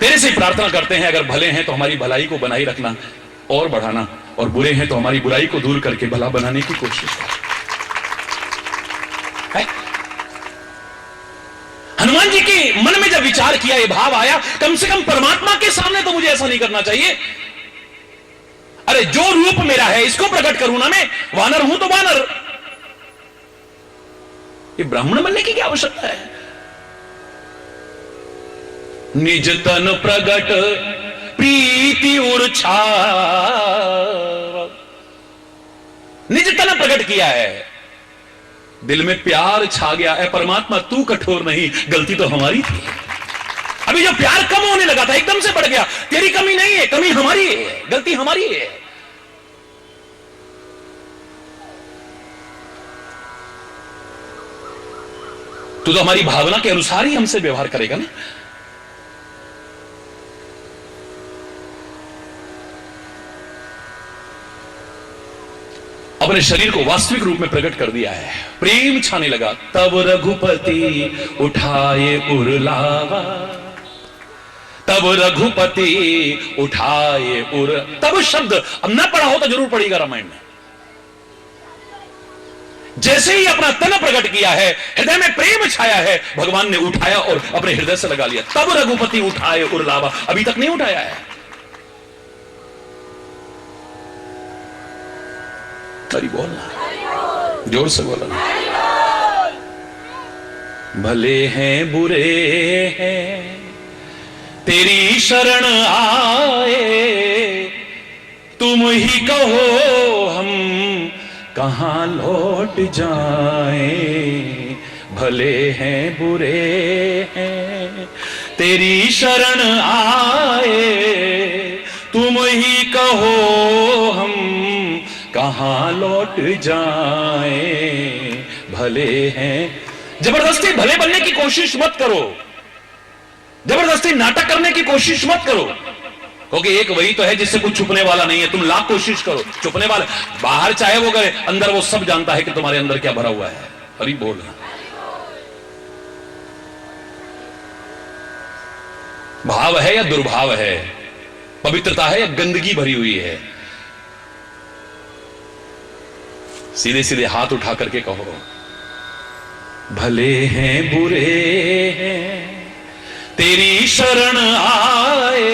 तेरे से प्रार्थना करते हैं, अगर भले हैं तो हमारी भलाई को बनाए रखना और बढ़ाना, और बुरे हैं तो हमारी बुराई को दूर करके भला बनाने की कोशिश कर। हनुमान जी के मन में जब विचार किया, ये भाव आया, कम से कम परमात्मा के सामने तो मुझे ऐसा नहीं करना चाहिए। अरे जो रूप मेरा है इसको प्रकट करूं ना, मैं वानर हूं तो वानर, ये ब्राह्मण बनने की क्या आवश्यकता है? निज तन प्रगट प्रीति उर्छा, निज तन प्रकट किया है, दिल में प्यार छा गया है। परमात्मा तू कठोर नहीं, गलती तो हमारी थी। अभी जो प्यार कम होने लगा था एकदम से बढ़ गया। तेरी कमी नहीं है, कमी हमारी है, गलती हमारी है। तू तो हमारी भावना के अनुसार ही हमसे व्यवहार करेगा ना। अपने शरीर को वास्तविक रूप में प्रकट कर दिया है, प्रेम छाने लगा। तब रघुपति उठाए उरलावा, तब रघुपति उठाए उर, तब शब्द अब न पढ़ा हो तो जरूर पढ़ेगा रामायण में। जैसे ही अपना तन प्रकट किया है, हृदय में प्रेम छाया है, भगवान ने उठाया और अपने हृदय से लगा लिया। तब रघुपति उठाए उरलावा, अभी तक नहीं उठाया है। हरि बोलना, जोर से बोलना। भले हैं बुरे हैं तेरी शरण आए, तुम ही कहो हम कहां लौट जाएं। भले हैं बुरे हैं तेरी शरण आए, तुम ही कहो हम कहां लौट जाएं। भले हैं, जबरदस्ती भले बनने की कोशिश मत करो, जबरदस्ती नाटक करने की कोशिश मत करो, क्योंकि एक वही तो है जिससे कुछ छुपने वाला नहीं है। तुम लाख कोशिश करो, छुपने वाला बाहर चाहे वो करे, अंदर वो सब जानता है कि तुम्हारे अंदर क्या भरा हुआ है। हरि बोल। भाव है या दुर्भाव है, पवित्रता है या गंदगी भरी हुई है। सीधे सीधे हाथ उठा करके कहो, भले हैं बुरे हैं तेरी शरण आए,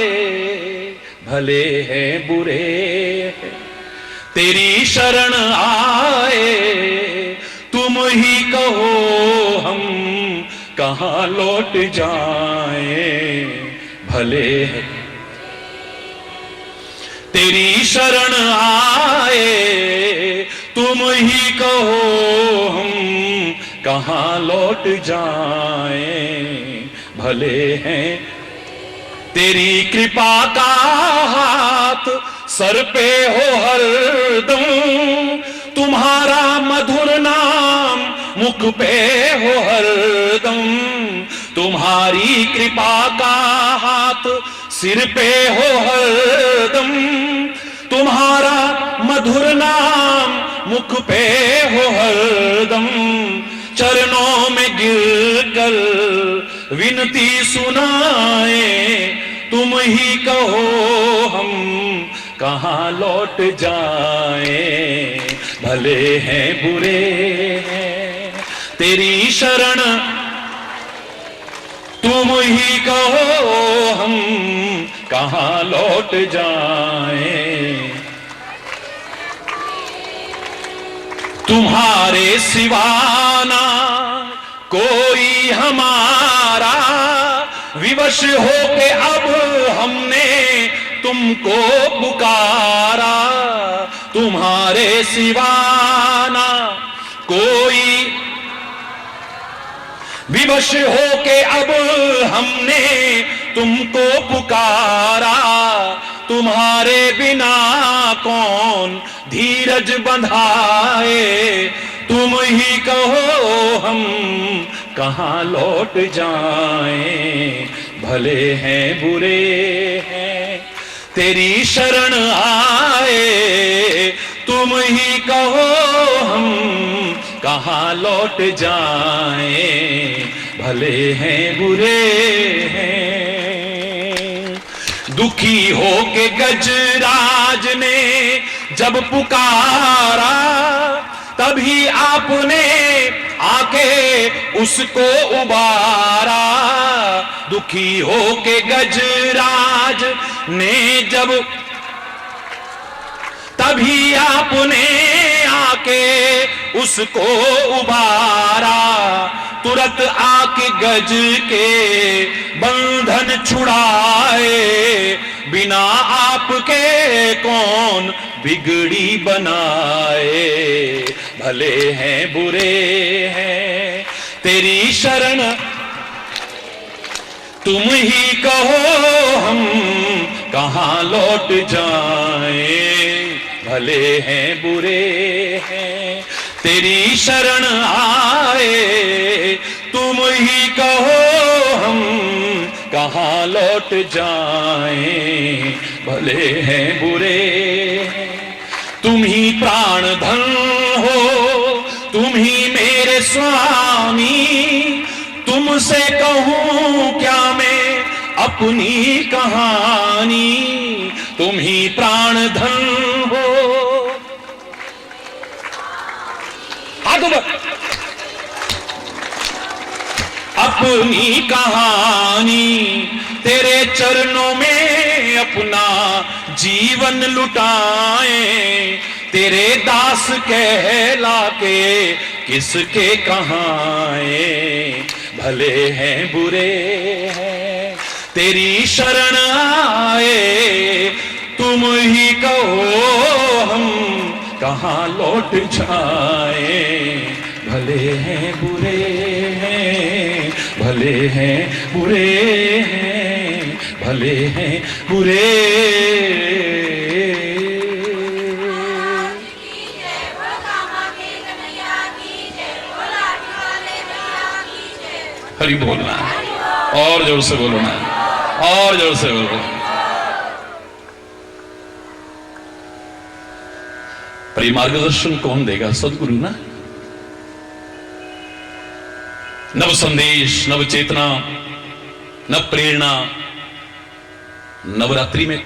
भले हैं बुरे हैं तेरी शरण आए, तुम ही कहो हम कहां लौट जाएं। भले हैं तेरी शरण आए, तुम ही कहो हम कहां लौट जाएं, भले हैं तेरी कृपा का हाथ सर पे हो हरदम, तुम्हारा मधुर नाम मुख पे हो हरदम, तुम्हारी कृपा का हाथ सिर पे हो हरदम, तुम्हारा मधुर नाम मुख पे हो हरदम, चरणों में गिरकर विनती सुनाए, तुम ही कहो हम कहां लौट जाएं, भले हैं बुरे हैं तेरी शरण, तुम ही कहो हम कहां लौट जाएं, तुम्हारे सिवाना कोई हमारा, विवश होके अब हमने तुमको पुकारा, तुम्हारे सिवाना कोई, विवश होके अब हमने तुमको पुकारा, तुम्हारे बिना कौन धीरज बंधाए, तुम ही कहो हम कहां लौट जाएं, भले हैं बुरे हैं तेरी शरण आए, तुम ही कहो हम कहां लौट जाएं, भले हैं बुरे हैं। दुखी होके गजराज ने जब पुकारा, तभी आपने आके उसको उबारा, दुखी होके गजराज ने जब, तभी आपने आके उसको उबारा, तुरंत आके गज के बंधन छुड़ाए, बिना आपके कौन बिगड़ी बनाए, भले हैं बुरे हैं तेरी शरण, तुम ही कहो हम कहां लौट जाएं, भले हैं बुरे हैं तेरी शरण आए, तुम ही कहो हम कहां लौट जाएं, भले हैं बुरे हैं। तुम ही प्राण धन हो, तुम ही मेरे स्वामी, तुमसे कहूं क्या मैं अपनी कहानी, तुम ही प्राण धन हो। हाथों पर अपनी कहानी, तेरे चरणों में अपना जीवन लुटाएं, तेरे दास कहला के किसके कहाएं, भले हैं बुरे हैं तेरी शरण आए, तुम ही कहो हम कहां लौट जाएं, भले हैं बुरे हैं, भले हैं बुरे हैं, भले हैं बुरे। हरि बोलना है, और जोर से बोलना है, और जोर से बोलना है। पर ये मार्गदर्शन कौन देगा? सदगुरु ना। नव संदेश, नव चेतना, नव प्रेरणा नवरात्रि में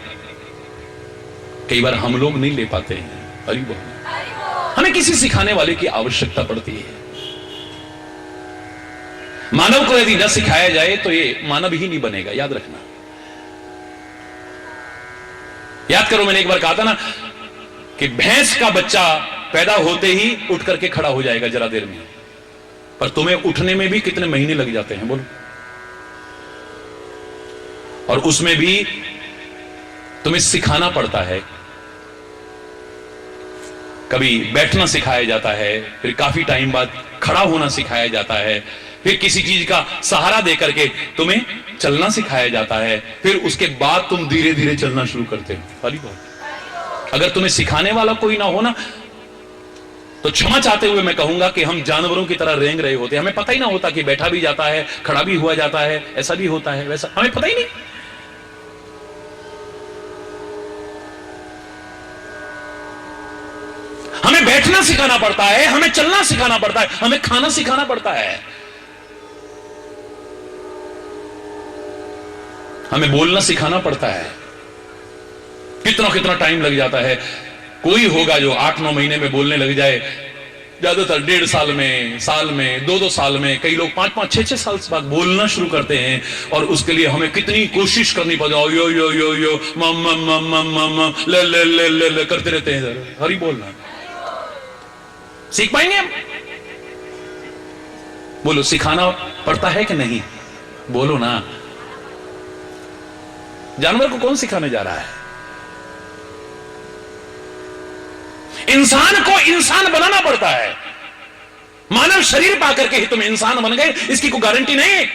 कई बार हम लोग नहीं ले पाते हैं। हरि बोल। हमें किसी सिखाने वाले की आवश्यकता पड़ती है। मानव को यदि न सिखाया जाए तो ये मानव ही नहीं बनेगा, याद रखना। याद करो, मैंने एक बार कहा था ना कि भैंस का बच्चा पैदा होते ही उठ करके खड़ा हो जाएगा जरा देर में, पर तुम्हें उठने में भी कितने महीने लग जाते हैं बोलो। और उसमें भी तुम्हें सिखाना पड़ता है। कभी बैठना सिखाया जाता है, फिर काफी टाइम बाद खड़ा होना सिखाया जाता है, फिर किसी चीज का सहारा देकर के तुम्हें चलना सिखाया जाता है, फिर उसके बाद तुम धीरे धीरे चलना शुरू करते हो। वाली बात, अगर तुम्हें सिखाने वाला कोई ना हो ना, तो क्षमा चाहते हुए मैं कहूंगा कि हम जानवरों की तरह रेंग रहे होते, हमें पता ही ना होता कि बैठा भी जाता है, खड़ा भी हुआ जाता है, ऐसा भी होता है, वैसा हमें पता ही नहीं। हमें बैठना सिखाना पड़ता है, हमें चलना सिखाना पड़ता है, हमें खाना सिखाना पड़ता है, हमें बोलना सिखाना पड़ता है। कितना कितना टाइम लग जाता है। कोई होगा जो 8-9 महीने में बोलने लग जाए, ज्यादातर 1.5 साल में 2-2 साल में, कई लोग 5-5 6-6 साल बाद बोलना शुरू करते हैं। और उसके लिए हमें कितनी कोशिश करनी पड़ती है, यो यो यो यो मम मम मम मम मम ले ले ले ले ले करते रहते हैं। हरी बोलना सीख पाएंगे हम? बोलो, सिखाना पड़ता है कि नहीं? बोलो ना। जानवर को कौन सिखाने जा रहा है? इंसान को इंसान बनाना पड़ता है। मानव शरीर पाकर के ही तुम इंसान बन गए, इसकी कोई गारंटी नहीं।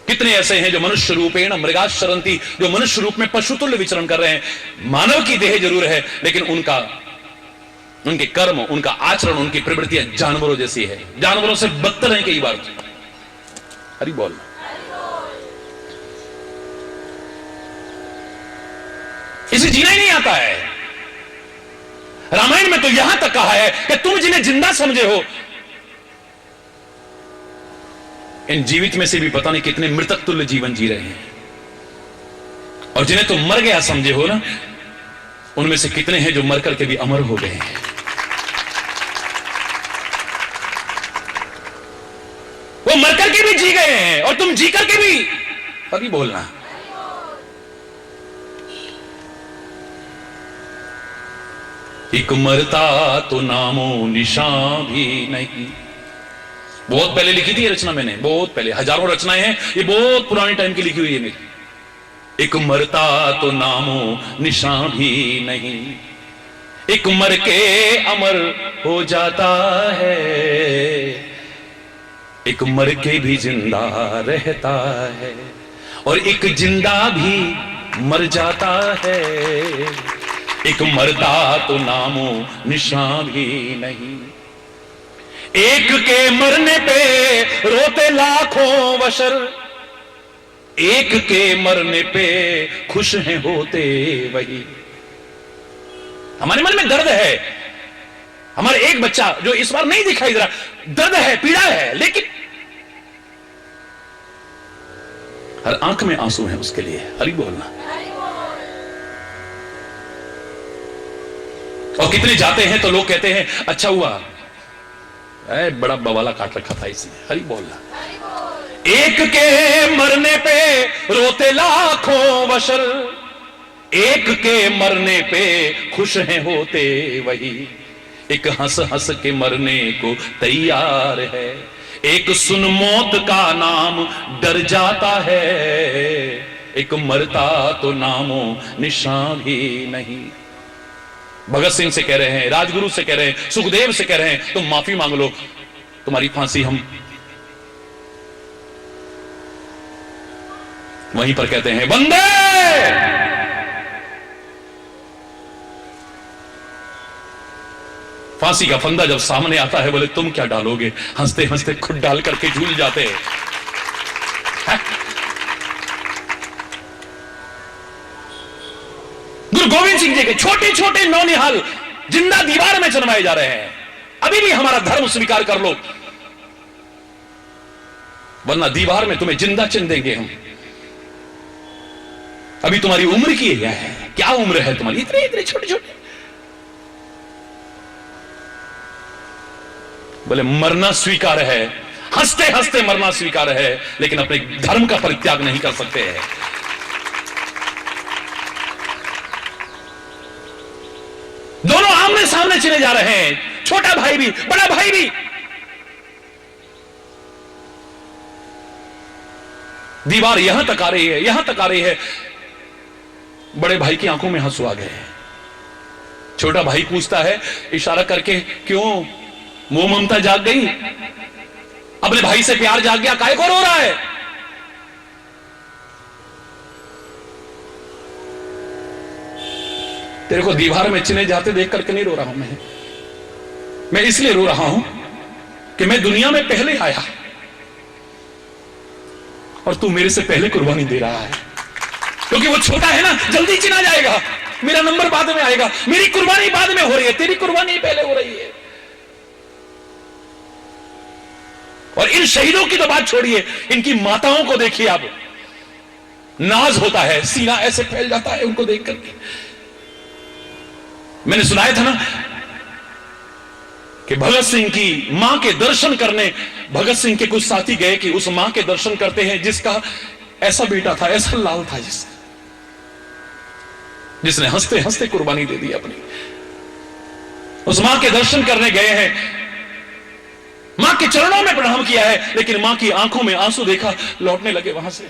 कितने ऐसे हैं जो मनुष्य रूपेण मृगाश्चरन्ति, जो मनुष्य रूप में पशु तुल्य विचरण कर रहे हैं। मानव की देह जरूर है, लेकिन उनके कर्म, उनका आचरण, उनकी प्रवृत्तियां जानवरों जैसी है, जानवरों से बदतर है कई बार। हरी बोल। इसे जीना ही नहीं आता है। रामायण में तो यहां तक कहा है कि तुम जिन्हें जिंदा समझे हो, इन जीवित में से भी पता नहीं कितने मृतक तुल्य जीवन जी रहे हैं। और जिन्हें तुम मर गया समझे हो ना, उनमें से कितने हैं जो मर करके भी अमर हो गए हैं। वो मर करके भी जी गए हैं और तुम जी करके भी। अभी बोलना, एक मरता तो नामो निशान भी नहीं। बहुत पहले लिखी थी ये रचना मैंने, बहुत पहले, हजारों रचनाएं हैं, ये बहुत पुराने टाइम की लिखी हुई है मेरी। एक मरता तो नामो निशान भी नहीं, एक मर के अमर हो जाता है, एक मर के भी जिंदा रहता है, और एक जिंदा भी मर जाता है। एक मरता तो नामो निशान भी नहीं। एक के मरने पे रोते लाखों बशर, एक के मरने पे खुश हैं होते वही। हमारे मन में दर्द है, हमारे एक बच्चा जो इस बार नहीं दिखाई दे रहा, दर्द है, पीड़ा है, लेकिन हर आंख में आंसू है उसके लिए। हरी बोलना। और कितने जाते हैं तो लोग कहते हैं अच्छा हुआ, बड़ा बवाला काट रखा था इसने। हरी बोलना। एक के मरने पे रोते लाखों बशर, एक के मरने पे खुश हैं होते वही। एक हंस हंस के मरने को तैयार है, एक सुन मौत का नाम डर जाता है। एक मरता तो नामो निशान भी नहीं। भगत सिंह से कह रहे हैं, राजगुरु से कह रहे हैं, सुखदेव से कह रहे हैं, तुम माफी मांग लो, तुम्हारी फांसी हम वहीं पर कहते हैं वंदे। फांसी का फंदा जब सामने आता है, बोले तुम क्या डालोगे? हंसते हंसते खुद डाल करके झूल जाते हैं। गुरु गोविंद सिंह जी के छोटे छोटे नौनिहाल जिंदा दीवार में जन्माए जा रहे हैं। अभी भी हमारा धर्म स्वीकार कर लो, वरना दीवार में तुम्हें जिंदा चिन देंगे हम। अभी तुम्हारी उम्र की है, क्या उम्र है तुम्हारी? इतने इतने छोटे छोटे। बोले मरना स्वीकार है, हंसते हंसते मरना स्वीकार है, लेकिन अपने धर्म का परित्याग नहीं कर सकते हैं। दोनों आमने सामने चले जा रहे हैं, छोटा भाई भी बड़ा भाई भी। दीवार यहां तक आ रही है, यहां तक आ रही है। बड़े भाई की आंखों में आंसू आ गए। छोटा भाई पूछता है इशारा करके, क्यों? मोह ममता जाग गई, अपने भाई से प्यार जाग गया, काहे को रो रहा है? तेरे को दीवार में चिन्हे जाते देख करके नहीं रो रहा हूं मैं इसलिए रो रहा हूं कि मैं दुनिया में पहले आया और तू मेरे से पहले कुर्बानी दे रहा है। क्योंकि वो छोटा है ना, जल्दी चिना जाएगा, मेरा नंबर बाद में आएगा, मेरी कुर्बानी बाद में हो रही है, तेरी कुर्बानी पहले हो रही है। और इन शहीदों की तो बात छोड़िए, इनकी माताओं को देखिए आप, नाज होता है, सीना ऐसे फैल जाता है उनको देख करके। मैंने सुनाया था ना कि भगत सिंह की मां के दर्शन करने भगत सिंह के कुछ साथी गए कि उस मां के दर्शन करते हैं जिसका ऐसा बेटा था, ऐसा लाल था, जिसने हंसते हंसते कुर्बानी दे दी अपनी। उस मां के दर्शन करने गए हैं, मां के चरणों में प्रणाम किया है, लेकिन मां की आंखों में आंसू देखा, लौटने लगे वहां से।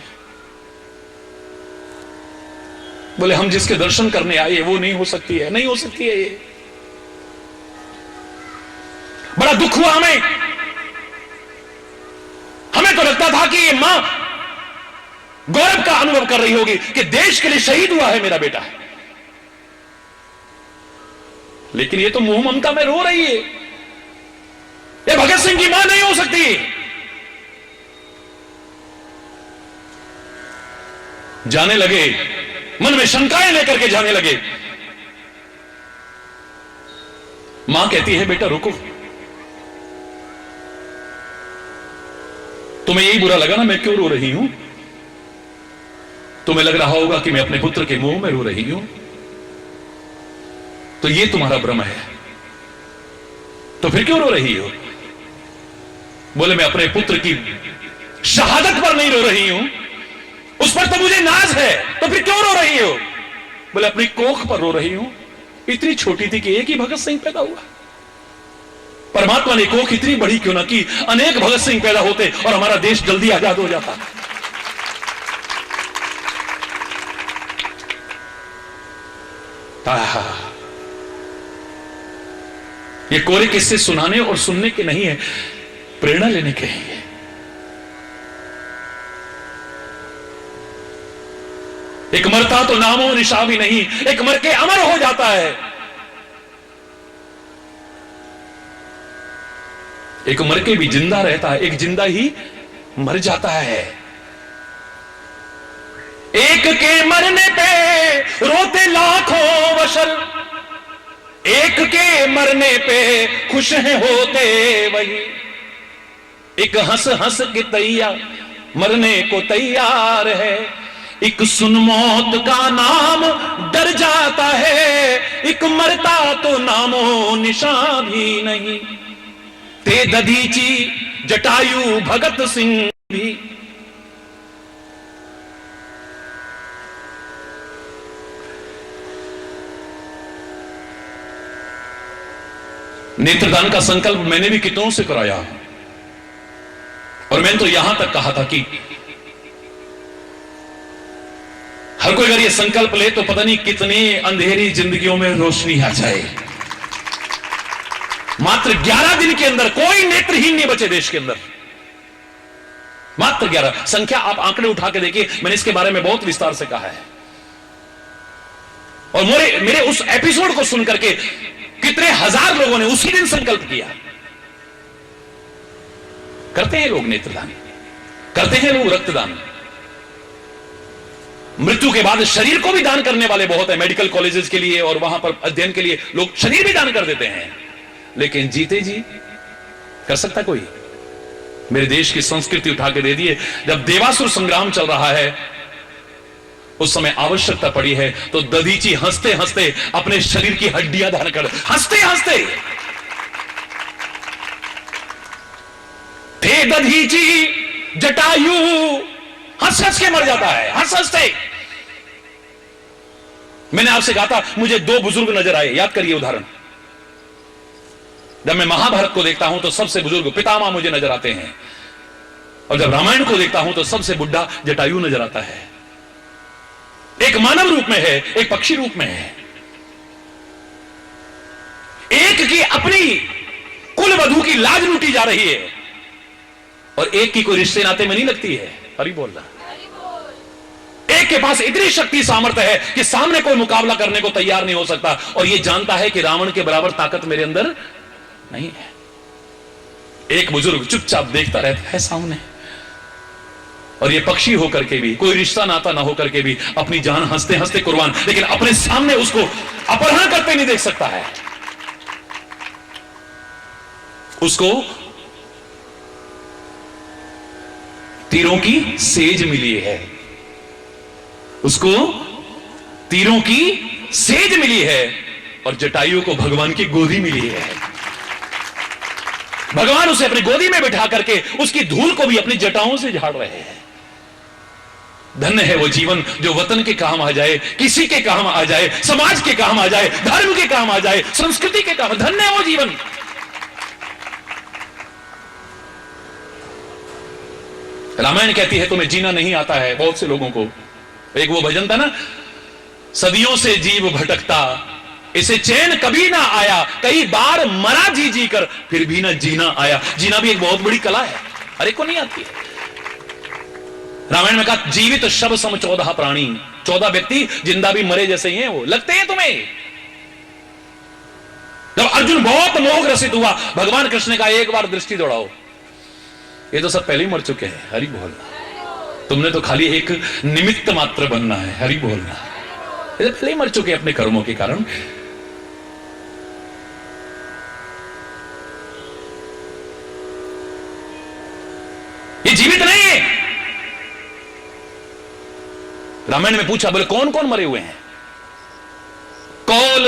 बोले हम जिसके दर्शन करने आए वो नहीं हो सकती है, नहीं हो सकती है। ये बड़ा दुख हुआ हमें तो लगता था कि ये मां गौरव का अनुभव कर रही होगी कि देश के लिए शहीद हुआ है मेरा बेटा, लेकिन ये तो मोह ममता में रो रही है। ये भगत सिंह की मां नहीं हो सकती। जाने लगे, मन में शंकाएं लेकर के जाने लगे। मां कहती है बेटा रुको, तुम्हें यही बुरा लगा ना मैं क्यों रो रही हूं? तुम्हें लग रहा होगा कि मैं अपने पुत्र के मुंह में रो रही हूं, तो ये तुम्हारा भ्रम है। तो फिर क्यों रो रही हो? बोले मैं अपने पुत्र की शहादत पर नहीं रो रही हूं, उस पर तो मुझे नाज है, तो फिर क्यों रो रही हो? बोले अपनी कोख पर रो रही हूं। इतनी छोटी थी कि एक ही भगत सिंह पैदा हुआ। परमात्मा ने कोख इतनी बड़ी क्यों ना की, अनेक भगत सिंह पैदा होते और हमारा देश जल्दी आजाद हो जाता। ये कोरे किस्से सुनाने और सुनने के नहीं है, प्रेरणा लेने के हैं। एक मरता तो नामो निशा भी नहीं, एक मर के अमर हो जाता है। एक मर के भी जिंदा रहता है, एक जिंदा ही मर जाता है। एक के मरने पे रोते लाखों बशर, एक के मरने पे खुश हैं होते वही। एक हंस हंस के तैयार मरने को तैयार है, एक सुन मौत का नाम डर जाता है, एक मरता तो नामो निशान भी नहीं। ते दधीची जटायु भगत सिंह भी। नेत्रदान का संकल्प मैंने भी कितनों से कराया, और मैंने तो यहां तक कहा था कि हर कोई अगर ये संकल्प ले तो पता नहीं कितनी अंधेरी जिंदगियों में रोशनी आ जाए। मात्र 11 दिन के अंदर कोई नेत्रहीन नहीं बचे देश के अंदर, मात्र 11 संख्या। आप आंकड़े उठा के देखिए, मैंने इसके बारे में बहुत विस्तार से कहा है। और मेरे उस एपिसोड को सुनकर के कितने हजार लोगों ने उसी दिन संकल्प किया। करते हैं लोग नेत्रदान, करते हैं लोग रक्तदान। मृत्यु के बाद शरीर को भी दान करने वाले बहुत हैं। मेडिकल कॉलेजेस के लिए और वहां पर अध्ययन के लिए लोग शरीर भी दान कर देते हैं। लेकिन जीते जी कर सकता कोई? मेरे देश की संस्कृति उठा के दे दिए। जब देवासुर संग्राम चल रहा है, उस समय आवश्यकता पड़ी है तो दधीची हंसते हंसते अपने शरीर की हड्डियां दान कर, हंसते हंसते। थे दधीची जटायु, हंस हंस के मर जाता है, हंस हंसते। मैंने आपसे कहा था मुझे 2 बुजुर्ग नजर आए, याद करिए उदाहरण। जब मैं महाभारत को देखता हूं तो सबसे बुजुर्ग पितामह मुझे नजर आते हैं, और जब रामायण को देखता हूं तो सबसे बुढ़ा जटायु नजर आता है। एक मानव रूप में है, एक पक्षी रूप में है। एक की अपनी कुल वधू की लाज लूटी जा रही है और एक की कोई रिश्ते नाते में नहीं लगती है। हरि बोल रहा। एक के पास इतनी शक्ति सामर्थ्य है कि सामने कोई मुकाबला करने को तैयार नहीं हो सकता और यह जानता है कि रावण के बराबर ताकत मेरे अंदर नहीं है। एक बुजुर्ग चुपचाप देखता रहता है सामने और ये पक्षी होकर के भी, कोई रिश्ता नाता ना होकर के भी अपनी जान हंसते हंसते कुर्बान, लेकिन अपने सामने उसको अपहरण करते नहीं देख सकता है। उसको तीरों की सेज मिली है, उसको तीरों की सेज मिली है और जटायु को भगवान की गोदी मिली है। भगवान उसे अपनी गोदी में बिठा करके उसकी धूल को भी अपनी जटाओं से झाड़ रहे हैं। धन्य है वो जीवन जो वतन के काम आ जाए, किसी के काम आ जाए, समाज के काम आ जाए, धर्म के काम आ जाए, संस्कृति के काम। धन्य है वो जीवन। रामायण कहती है तुम्हें जीना नहीं आता है बहुत से लोगों को। एक वो भजन था ना, सदियों से जीव भटकता इसे चैन कभी ना आया, कई बार मरा जी जी कर फिर भी ना जीना आया। जीना भी एक बहुत बड़ी कला है, हर एक को नहीं आती है। रामायण में कहा जीवित शव सम 14 प्राणी, 14 व्यक्ति जिंदा भी मरे जैसे ही हैं, वो लगते हैं तुम्हें। जब अर्जुन बहुत मोह ग्रसित हुआ, भगवान कृष्ण ने कहा एक बार दृष्टि दौड़ाओ, ये तो सब पहले ही मर चुके हैं। हरि बोल। तुमने तो खाली एक निमित्त मात्र बनना है। हरि बोलना। ये पहले ही मर चुके अपने कर्मों के कारण। ये जीवित नहीं है। रामायण में पूछा, बोले कौन कौन मरे हुए हैं? कौल,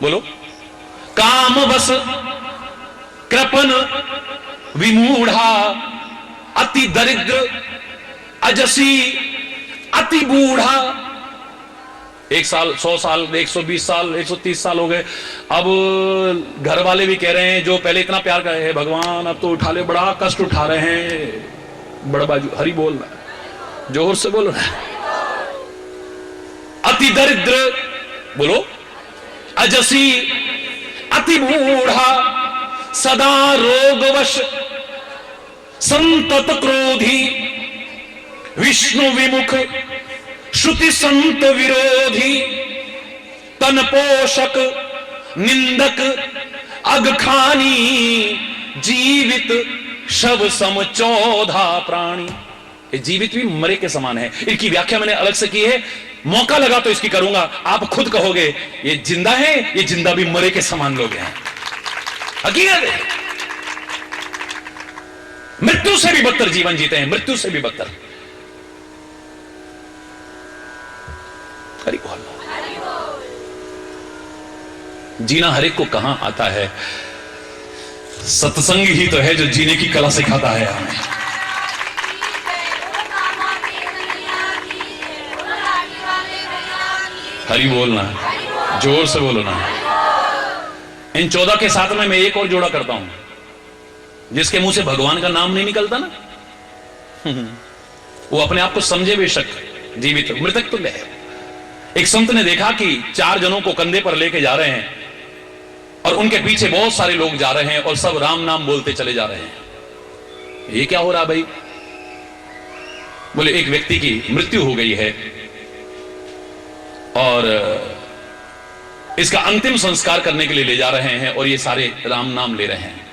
बोलो, काम बस, कृपन, विमूढ़ा, अति दरिद्र, अजसी, अति बूढ़ा। 1 साल, 100 साल, 120 साल, 130 साल हो गए। अब घर वाले भी कह रहे हैं जो पहले इतना प्यार कर रहे हैं, भगवान अब तो उठा ले, बड़ा कष्ट उठा रहे हैं। बड़ा बाजू हरि बोल रहा है, जोर से बोलो। अति दरिद्र, बोलो, अजसी, अति बूढ़ा, सदा रोगवश, संतत क्रोधी, विष्णु विमुख, श्रुति संत विरोधी, तन पोषक, निंदक, अगखानी, जीवित शव सम 14 प्राणी। ये जीवित भी मरे के समान है। इनकी व्याख्या मैंने अलग से की है, मौका लगा तो इसकी करूंगा। आप खुद कहोगे ये जिंदा है, ये जिंदा भी मरे के समान लोग हैं। हकीकत है, मृत्यु से भी बदतर जीवन जीते हैं, मृत्यु से भी बदतर। हरि बोल। जीना हर एक को कहां आता है? सत्संग ही तो है जो जीने की कला सिखाता है हमें। हरि बोलना, जोर से बोलो ना। इन 14 के साथ में मैं एक और जोड़ा करता हूं, जिसके मुंह से भगवान का नाम नहीं निकलता ना, वो अपने आप को समझे बेशक जीवित, मृतक तुल्य है। एक संत ने देखा कि 4 जनों को कंधे पर लेके जा रहे हैं और उनके पीछे बहुत सारे लोग जा रहे हैं और सब राम नाम बोलते चले जा रहे हैं। ये क्या हो रहा भाई? बोले एक व्यक्ति की मृत्यु हो गई है और इसका अंतिम संस्कार करने के लिए ले जा रहे हैं और ये सारे राम नाम ले रहे हैं।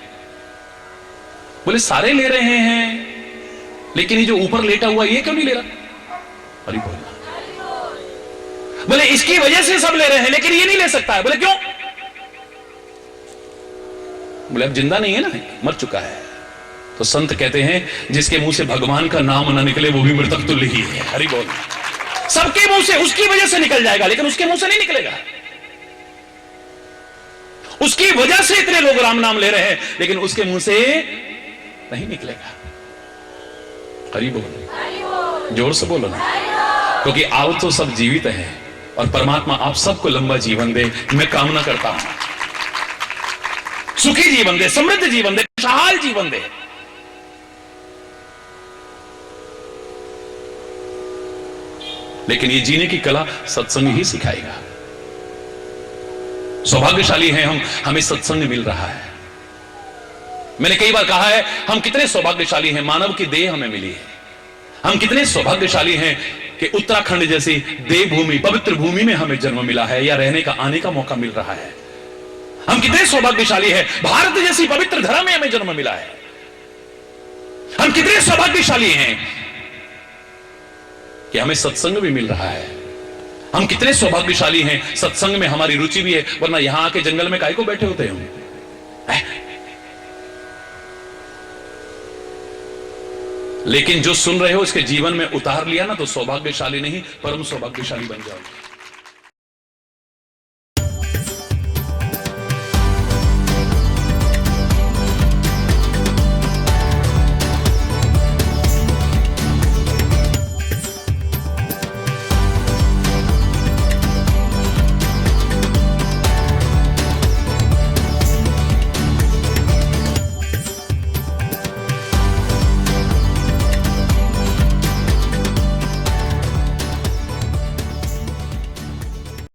बोले सारे ले रहे हैं, लेकिन ये जो ऊपर लेटा हुआ ये क्यों नहीं ले रहा? हरि बोल। बोले इसकी वजह से सब ले रहे हैं, लेकिन ये नहीं ले सकता है। बोले क्यों? बोले अब जिंदा नहीं है ना, मर चुका है। तो संत कहते हैं जिसके मुंह से भगवान का नाम ना निकले वो भी मृतक तुल्य ही है। हरि बोल। सबके मुंह से उसकी वजह से निकल जाएगा, लेकिन उसके मुंह से नहीं निकलेगा। उसकी वजह से इतने लोग राम नाम ले रहे हैं, लेकिन उसके मुंह से नहीं निकलेगा। हरि बोल, जोर से बोलो ना, क्योंकि आप तो सब जीवित हैं और परमात्मा आप सबको लंबा जीवन दे। मैं कामना करता हूं सुखी जीवन दे, समृद्ध जीवन दे, खुशहाल जीवन दे। लेकिन ये जीने की कला सत्संग ही सिखाएगा। सौभाग्यशाली हैं हम, हमें सत्संग मिल रहा है। मैंने कई बार कहा है, हम कितने सौभाग्यशाली हैं, मानव की देह हमें मिली है। हम कितने सौभाग्यशाली हैं कि उत्तराखंड जैसी देवभूमि, पवित्र भूमि में हमें जन्म मिला है या रहने का, आने का मौका मिल रहा है। हम कितने सौभाग्यशाली हैं, भारत जैसी पवित्र धरा में हमें जन्म मिला है। हम कितने सौभाग्यशाली हैं कि हमें सत्संग भी मिल रहा है। हम कितने सौभाग्यशाली हैं, सत्संग में हमारी रुचि भी है, वरना यहां आके जंगल में काहे को बैठे होते हम। लेकिन जो सुन रहे हो इसके जीवन में उतार लिया ना, तो सौभाग्यशाली नहीं परम सौभाग्यशाली बन जाओगे।